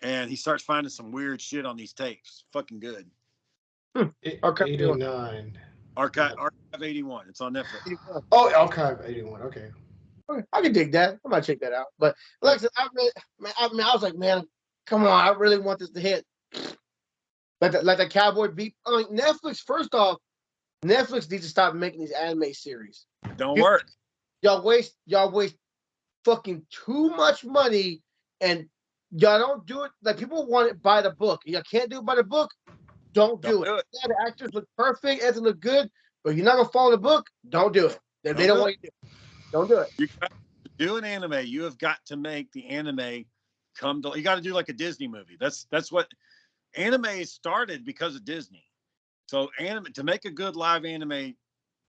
and he starts finding some weird shit on these tapes. Fucking good. Archive 89. Archive 81. It's on Netflix. Oh, Archive 81. Okay. I can dig that. I might check that out. But like I said, I was like, man, come on, I really want this to hit. Like the cowboy beat. I mean, Netflix. First off, Netflix needs to stop making these anime series. Don't work. Y'all waste fucking too much money, and y'all don't do it. Like people want it by the book. Y'all can't do it by the book. Don't do it. Yeah, the actors look perfect, everything look good, but you're not gonna follow the book. Don't do it. They don't want you to. Don't do it. You got to do an anime. You have got to make the anime come to. You got to do like a Disney movie. That's what anime started because of Disney. So to make a good live anime,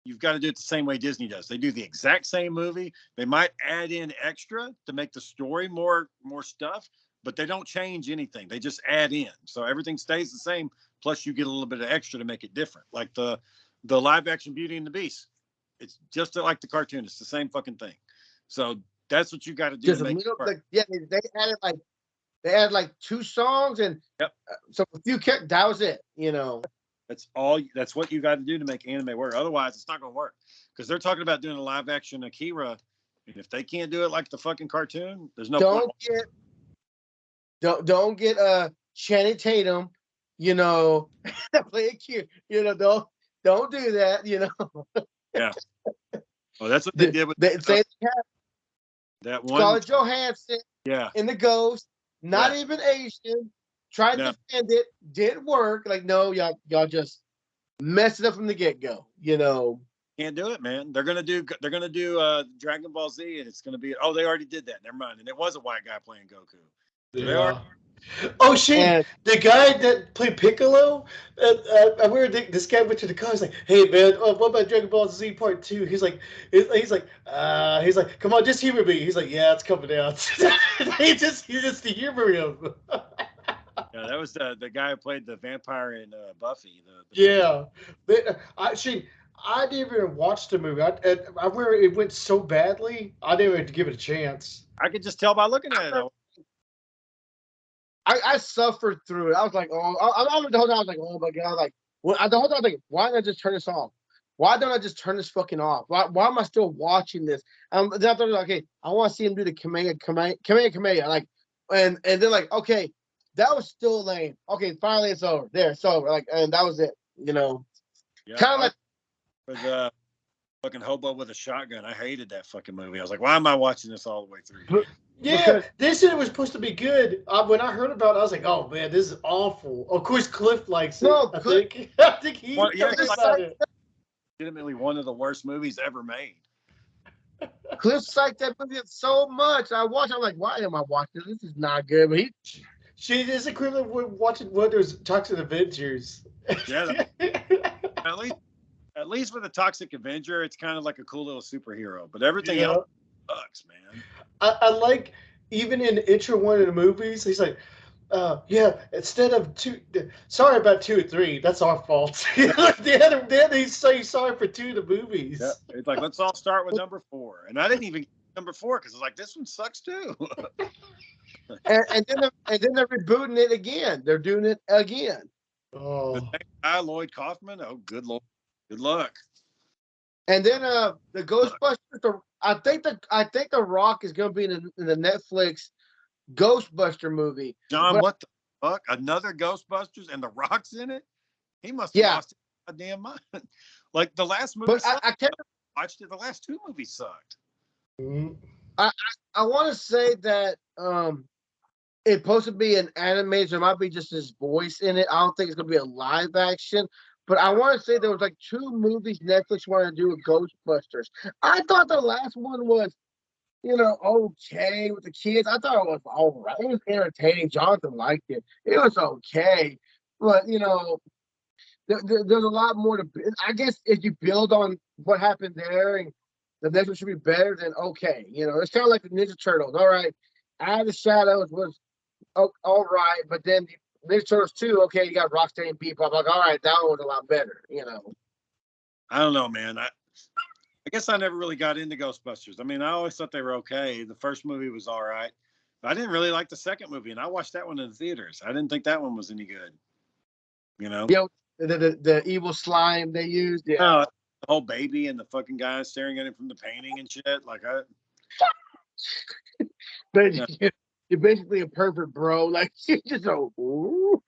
you've got to do it the same way Disney does. They do the exact same movie. They might add in extra to make the story more stuff, but they don't change anything. They just add in. So everything stays the same. Plus you get a little bit of extra to make it different. Like the live action Beauty and the Beast. It's just like the cartoon. It's the same fucking thing. So that's what you got to do. Just they added like 2 songs and so a few that was it, you know. That's what you got to do to make anime work. Otherwise, it's not going to work. Because they're talking about doing a live action Akira, and if they can't do it like the fucking cartoon, there's no point. Don't get Channing Tatum, you know, play Akira. You know, don't do that. You know. Yeah. Well, that's what they did with that one. Scarlett Johansson. Yeah. In the Ghost, not even Asian. Tried to defend it, didn't work. Like, no, y'all just messed it up from the get-go. You know, can't do it, man. They're gonna do Dragon Ball Z, and it's gonna be. Oh, they already did that. Never mind. And it was a white guy playing Goku. Yeah. Oh shit! And The guy that played Piccolo, I remember this guy went to the car. He's like, "Hey man, what about Dragon Ball Z Part 2?" He's like, "Come on, just humor me." He's like, "Yeah, it's coming out." He just to humor him. Yeah, that was the guy who played the vampire in Buffy. Yeah, but I didn't even watch the movie. I remember it went so badly. I didn't even give it a chance. I could just tell by looking at it. I suffered through it. I was like, oh, the whole time I was like, oh my god, like, well, the whole time I was like, why don't I just turn this off? Why don't I just turn this fucking off? Why am I still watching this? Then I thought, okay, I want to see him do the Kamehameha, like, and then like, okay, that was still lame. Okay, finally it's over. There, it's over. Like, and that was it. You know, Yeah, kind of like with fucking hobo with a shotgun. I hated that fucking movie. I was like, why am I watching this all the way through? Yeah, because they said it was supposed to be good. When I heard about it, I was like, "Oh man, this is awful." Of course, Cliff likes it. no, I think. I think he Well, yeah, talked Cliff- about it. Legitimately one of the worst movies ever made. Cliff psyched that movie up so much. I watched. I'm like, why am I watching this? This is not good. But he She is equivalent with watching one of those Toxic Avengers. Yeah, at least with a Toxic Avenger, it's kind of like a cool little superhero. But everything Yeah. else sucks, man. I like even in intro one of the movies, he's like, yeah, instead of two, sorry about 2 or 3, that's our fault. Then they say sorry for 2 of the movies. Yeah, it's like let's all start with number 4, and I didn't even get number 4 because I was like, this one sucks too. and then they're rebooting it again. They're doing it again. Oh. The same guy, Lloyd Kaufman. Oh, good lord, good luck. And then the Ghostbusters. I think the Rock is going to be in the Netflix Ghostbuster movie. John, But what the fuck? Another Ghostbusters and The Rock's in it? He must have Yeah. lost his goddamn mind. Like the last movie, but I can't. watched it. The last 2 movies sucked. Mhm. I want to say that it's supposed to be an animated. So it might be just his voice in it. I don't think it's going to be a live action. But I want to say there was like 2 movies Netflix wanted to do with Ghostbusters. I thought the last one was, okay with the kids. I thought it was all right. It was entertaining. Jonathan liked it. It was okay. But, there's a lot more to. I guess if you build on what happened there and the next one should be better, then okay. It's kind of like the Ninja Turtles. All right. Out of the Shadows was all right. But then Ninja Turtles 2, okay, you got Rocksteady and Bebop. Like, all right, that one was a lot better, I don't know, man. I guess I never really got into Ghostbusters. I mean, I always thought they were okay. The first movie was all right. But I didn't really like the second movie, and I watched that one in the theaters. I didn't think that one was any good. The evil slime they used. Yeah. Oh, the whole baby and the fucking guy staring at him from the painting and shit. Like, You're basically a perfect bro. Like, you just go, ooh.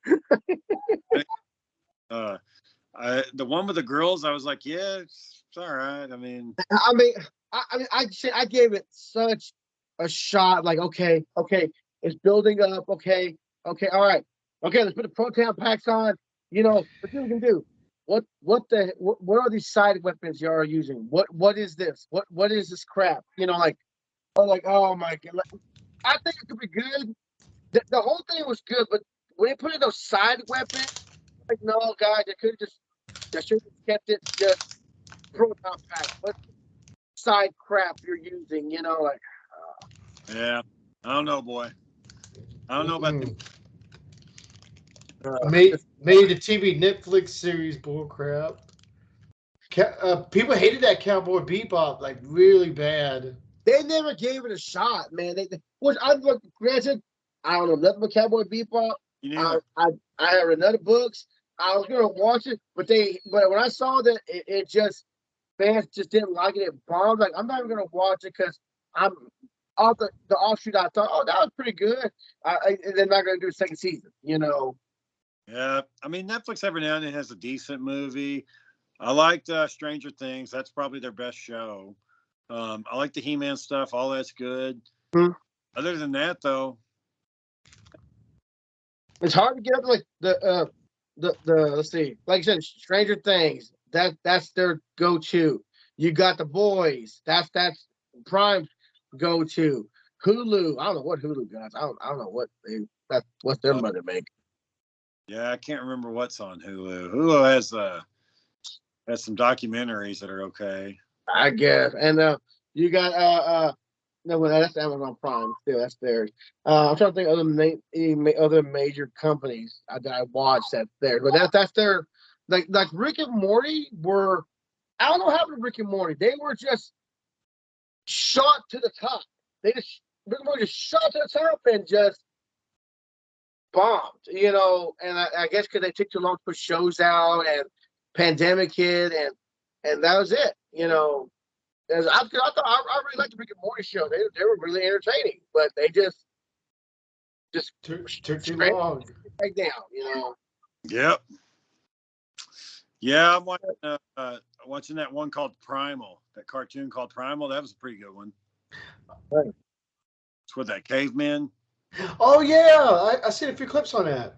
the one with the girls, I was like, yeah, it's all right. I mean, I gave it such a shot. Like, okay, it's building up. Okay, all right. Okay, let's put the proton packs on. What we can do? What are these side weapons you are using? What is this? What is this crap? Oh my god. I think it could be good. The whole thing was good, but when they put in those side weapons, like, no, guys, they should have kept it just proton pack. What side crap you're using? yeah, I don't know, boy. I don't know about Made the TV Netflix series bullcrap. People hated that Cowboy Bebop like really bad. They never gave it a shot, man. Which I look. Granted, I don't know nothing about Cowboy Bebop. I have read other books. I was gonna watch it, but when I saw that it just fans just didn't like it. It bombed. Like, I'm not even gonna watch it because I'm off the offshoot. I thought, oh, that was pretty good. And they're not gonna do a second season. Yeah, I mean, Netflix every now and then has a decent movie. I liked Stranger Things. That's probably their best show. I like the He-Man stuff. All that's good. Hmm. Other than that, though, It's hard to get up to, like, the let's see, like I said, Stranger Things. That's their go-to. You got The Boys. That's Prime go-to. Hulu. I don't know what Hulu got. I don't know what's their money make. Yeah, I can't remember what's on Hulu. Hulu has some documentaries that are okay. I guess. And you got no, well, that's Amazon Prime. Still, that's theirs. I'm trying to think other major companies that I watched that's there, but that's their like Rick and Morty were. I don't know how happened to Rick and Morty. They were just shot to the top. Rick and Morty just shot to the top and just bombed, and I guess because they took too long to put shows out and pandemic hit and that was it, As I thought I really liked the Rick and Morty show. They were really entertaining, but they just took too long. Back down, Yep. Yeah, I'm watching that one called Primal, that cartoon called Primal. That was a pretty good one. Right. It's with that caveman. Oh yeah, I seen a few clips on that.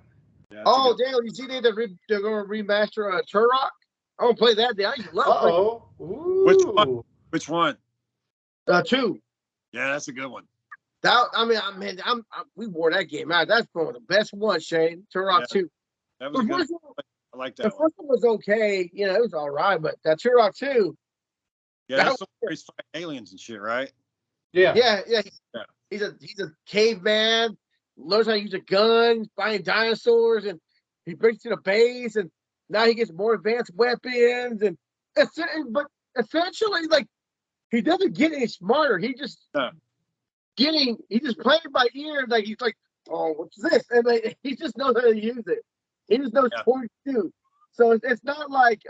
Yeah, oh, Dale, you see they're going to remaster Turok? I'm gonna play that. I used to love. Which one? 2. Yeah, that's a good one. We wore that game out. That's one of the best ones, Shane. Turok 2. That was good. I like that. The first one was okay. It was all right, but that Turok 2. Yeah, that's the one where he's fighting aliens and shit, right? Yeah. Yeah. He's a caveman. Learns how to use a gun, fighting dinosaurs, and he breaks to the base, and now he gets more advanced weapons, but essentially, like, he doesn't get any smarter. He just he's just playing by ear. Like, he's like, oh, what's this? And like, he just knows how to use it. He just knows 42. So it's not like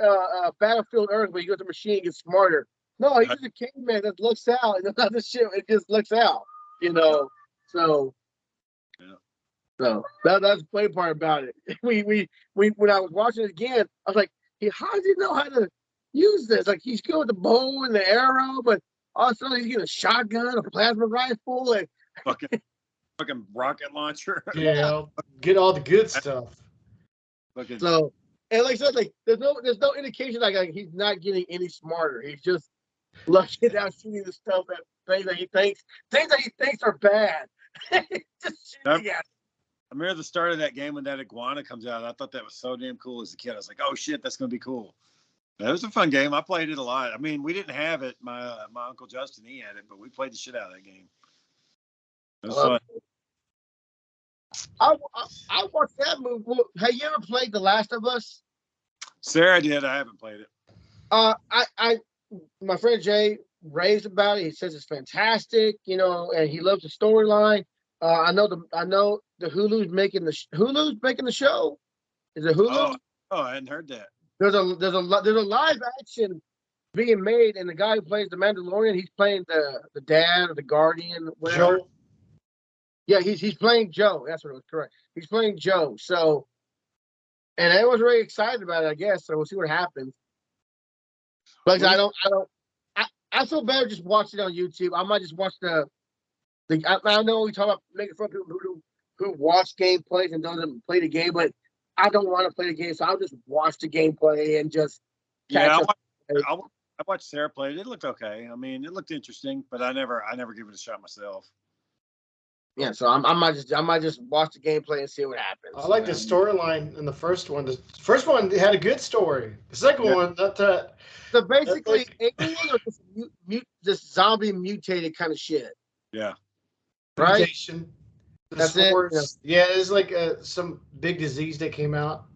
Battlefield Earth where you go to the machine and get smarter. No, he's just a caveman that looks out and does the shit. It just looks out, So. So that's the funny part about it. We when I was watching it again, I was like, how does he know how to use this? Like, he's good with the bow and the arrow, but all of a sudden he's getting a shotgun, a plasma rifle, and fucking rocket launcher. Yeah, get all the good stuff. So, and like I said, like there's no indication like he's not getting any smarter. He's just lucky out shooting the stuff at things that he thinks are bad. Just shooting at. I remember the start of that game when that iguana comes out. I thought that was so damn cool as a kid. I was like, oh shit, that's gonna be cool. That was a fun game. I played it a lot. I mean, we didn't have it. My Uncle Justin, he had it, but we played the shit out of that game. It was fun. I watched that movie. Have you ever played The Last of Us? Sarah did. I haven't played it. My friend Jay raves about it. He says it's fantastic, and he loves the storyline. I know the Hulu's making the show. Is it Hulu? Oh, I hadn't heard that. There's a live action being made, and the guy who plays the Mandalorian, he's playing the dad or the guardian, whatever. Joe. Yeah, he's playing Joe. That's what it was, correct. He's playing Joe. So, and everyone's really excited about it, I guess. So we'll see what happens. But I feel better just watching it on YouTube. I might just watch I know we talk about making fun of people who watch gameplays and doesn't play the game, but I don't want to play the game, so I'll just watch the gameplay and just catch up. I watched Sarah play it. It looked okay. I mean, it looked interesting, but I never give it a shot myself. Yeah, so I might just watch the gameplay and see what happens. I like the storyline in the first one. The first one had a good story. The second one, not that. So basically, aliens are just zombie mutated kind of shit. Yeah. Right. Mutation. That's spores. it. Yeah, it's like some big disease that came out.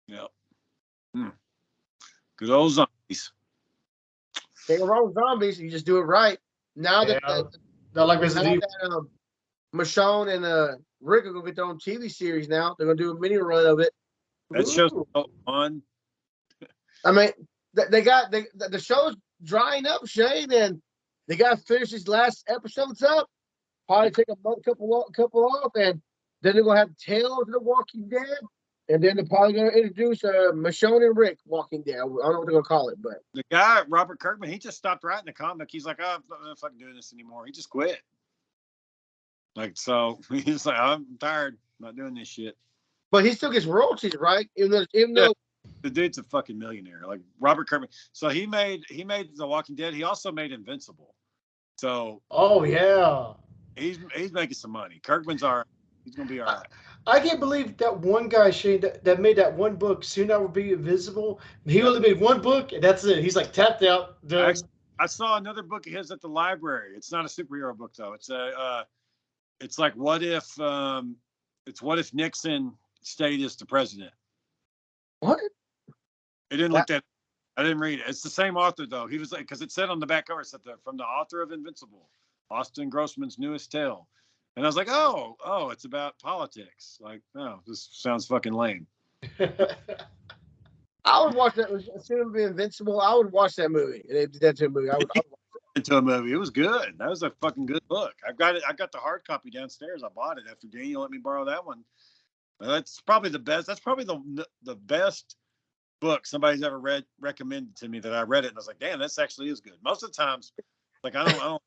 Yeah. Good old zombies. Can't go wrong with zombies. You just do it right. Now that like Resident Evil. Michonne and Rick are gonna get their own TV series now. They're gonna do a mini run of it. That show's so fun. I mean, the show's drying up, Shane, and they gotta finish these last episodes up. Probably take a couple off, and then they're gonna have Tales of the Walking Dead, and then they're probably gonna introduce Michonne and Rick Walking Dead. I don't know what they're gonna call it, but the guy Robert Kirkman, he just stopped writing the comic. He's like, oh, I'm not fucking doing this anymore. He just quit. Like, so he's like, I'm tired. I'm not doing this shit. But he still gets royalties, right? Even though the dude's a fucking millionaire, like Robert Kirkman. So he made The Walking Dead. He also made Invincible. So oh yeah. He's making some money. Kirkman's all right. He's gonna be all right. I can't believe that one guy, Shane, that made that one book, Soon I Will Be Invisible. He Yep. only made one book, and that's it. He's like tapped out. Done. Actually, I saw another book of his at the library. It's not a superhero book though. It's like what if Nixon stayed as the president. What? It didn't look that. I didn't read it. It's the same author though. He was like, because it said on the back cover, it said from the author of Invincible, Austin Grossman's newest tale. And I was like, oh, it's about politics. Like, no, this sounds fucking lame. I would watch that. As soon as it be Invincible, I would watch that movie. They did that to a movie. I would watch it. Into a movie. It was good. That was a fucking good book. I've got it. I got the hard copy downstairs. I bought it after Daniel let me borrow that one. That's probably the best. That's probably the best book somebody's ever recommended to me that I read it and I was like, damn, this actually is good. Most of the times, like I don't.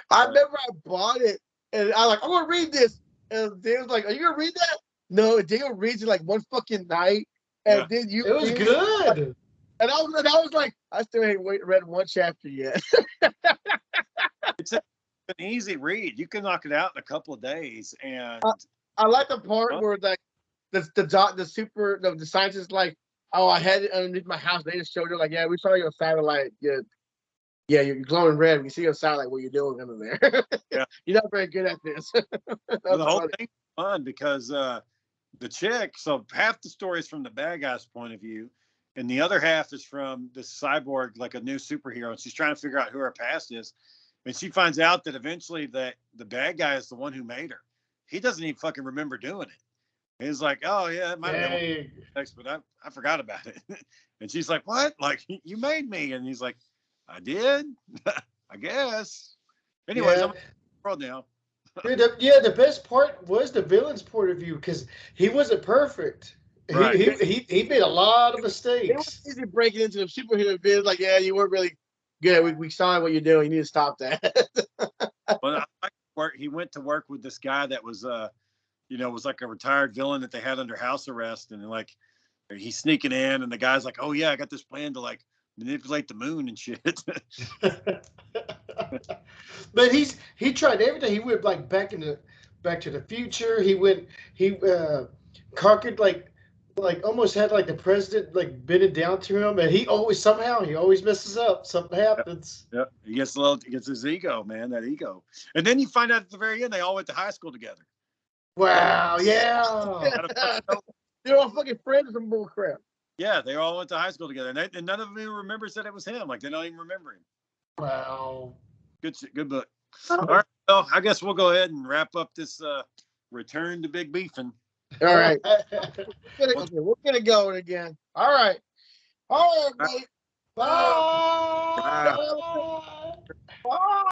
I remember I bought it and I was like, I'm gonna read this. And Daniel was like, are you gonna read that? No, and Daniel reads it like one fucking night. And then it was good. And I was like, I still ain't read one chapter yet. It's an easy read. You can knock it out in a couple of days. And I like the part where like the scientist like, oh, I had it underneath my house. They just showed it like, yeah, we saw your satellite. Yeah, you're glowing red. We see your satellite. What you're doing under there? Yeah. You're not very good at this. Well, the whole thing's fun because the chick. So half the story is from the bad guy's point of view, and the other half is from this cyborg, like a new superhero, and she's trying to figure out who her past is. And she finds out that eventually that the bad guy is the one who made her. He doesn't even fucking remember doing it. He's like, oh yeah, it might have been text, but I forgot about it. And she's like, what? Like you made me? And he's like, I did. I guess. Anyways, I'm in the world now. Dude, the best part was the villain's point of view because he wasn't perfect. Right. He made a lot of mistakes. It was easy breaking into the superhero biz. Like, yeah, you weren't really good. We saw what you're doing. You need to stop that. But he went to work with this guy that was, was like a retired villain that they had under house arrest, and like he's sneaking in, and the guy's like, "Oh yeah, I got this plan to like manipulate the moon and shit." But he tried everything. He went like Back to the Future. He conquered like almost had like the president like bending down to him, and he always messes up. Something happens. Yep. He gets his ego, man, that ego. And then you find out at the very end they all went to high school together. Wow, yeah. They're all fucking friends from bull crap. Yeah, they all went to high school together, and none of them even remembers that it was him. Like they don't even remember him. Wow. Good book. All right, well, I guess we'll go ahead and wrap up this return to Big Beefing. All right. We're gonna go again. All right. All right, buddy. Bye. Bye. Bye. Bye.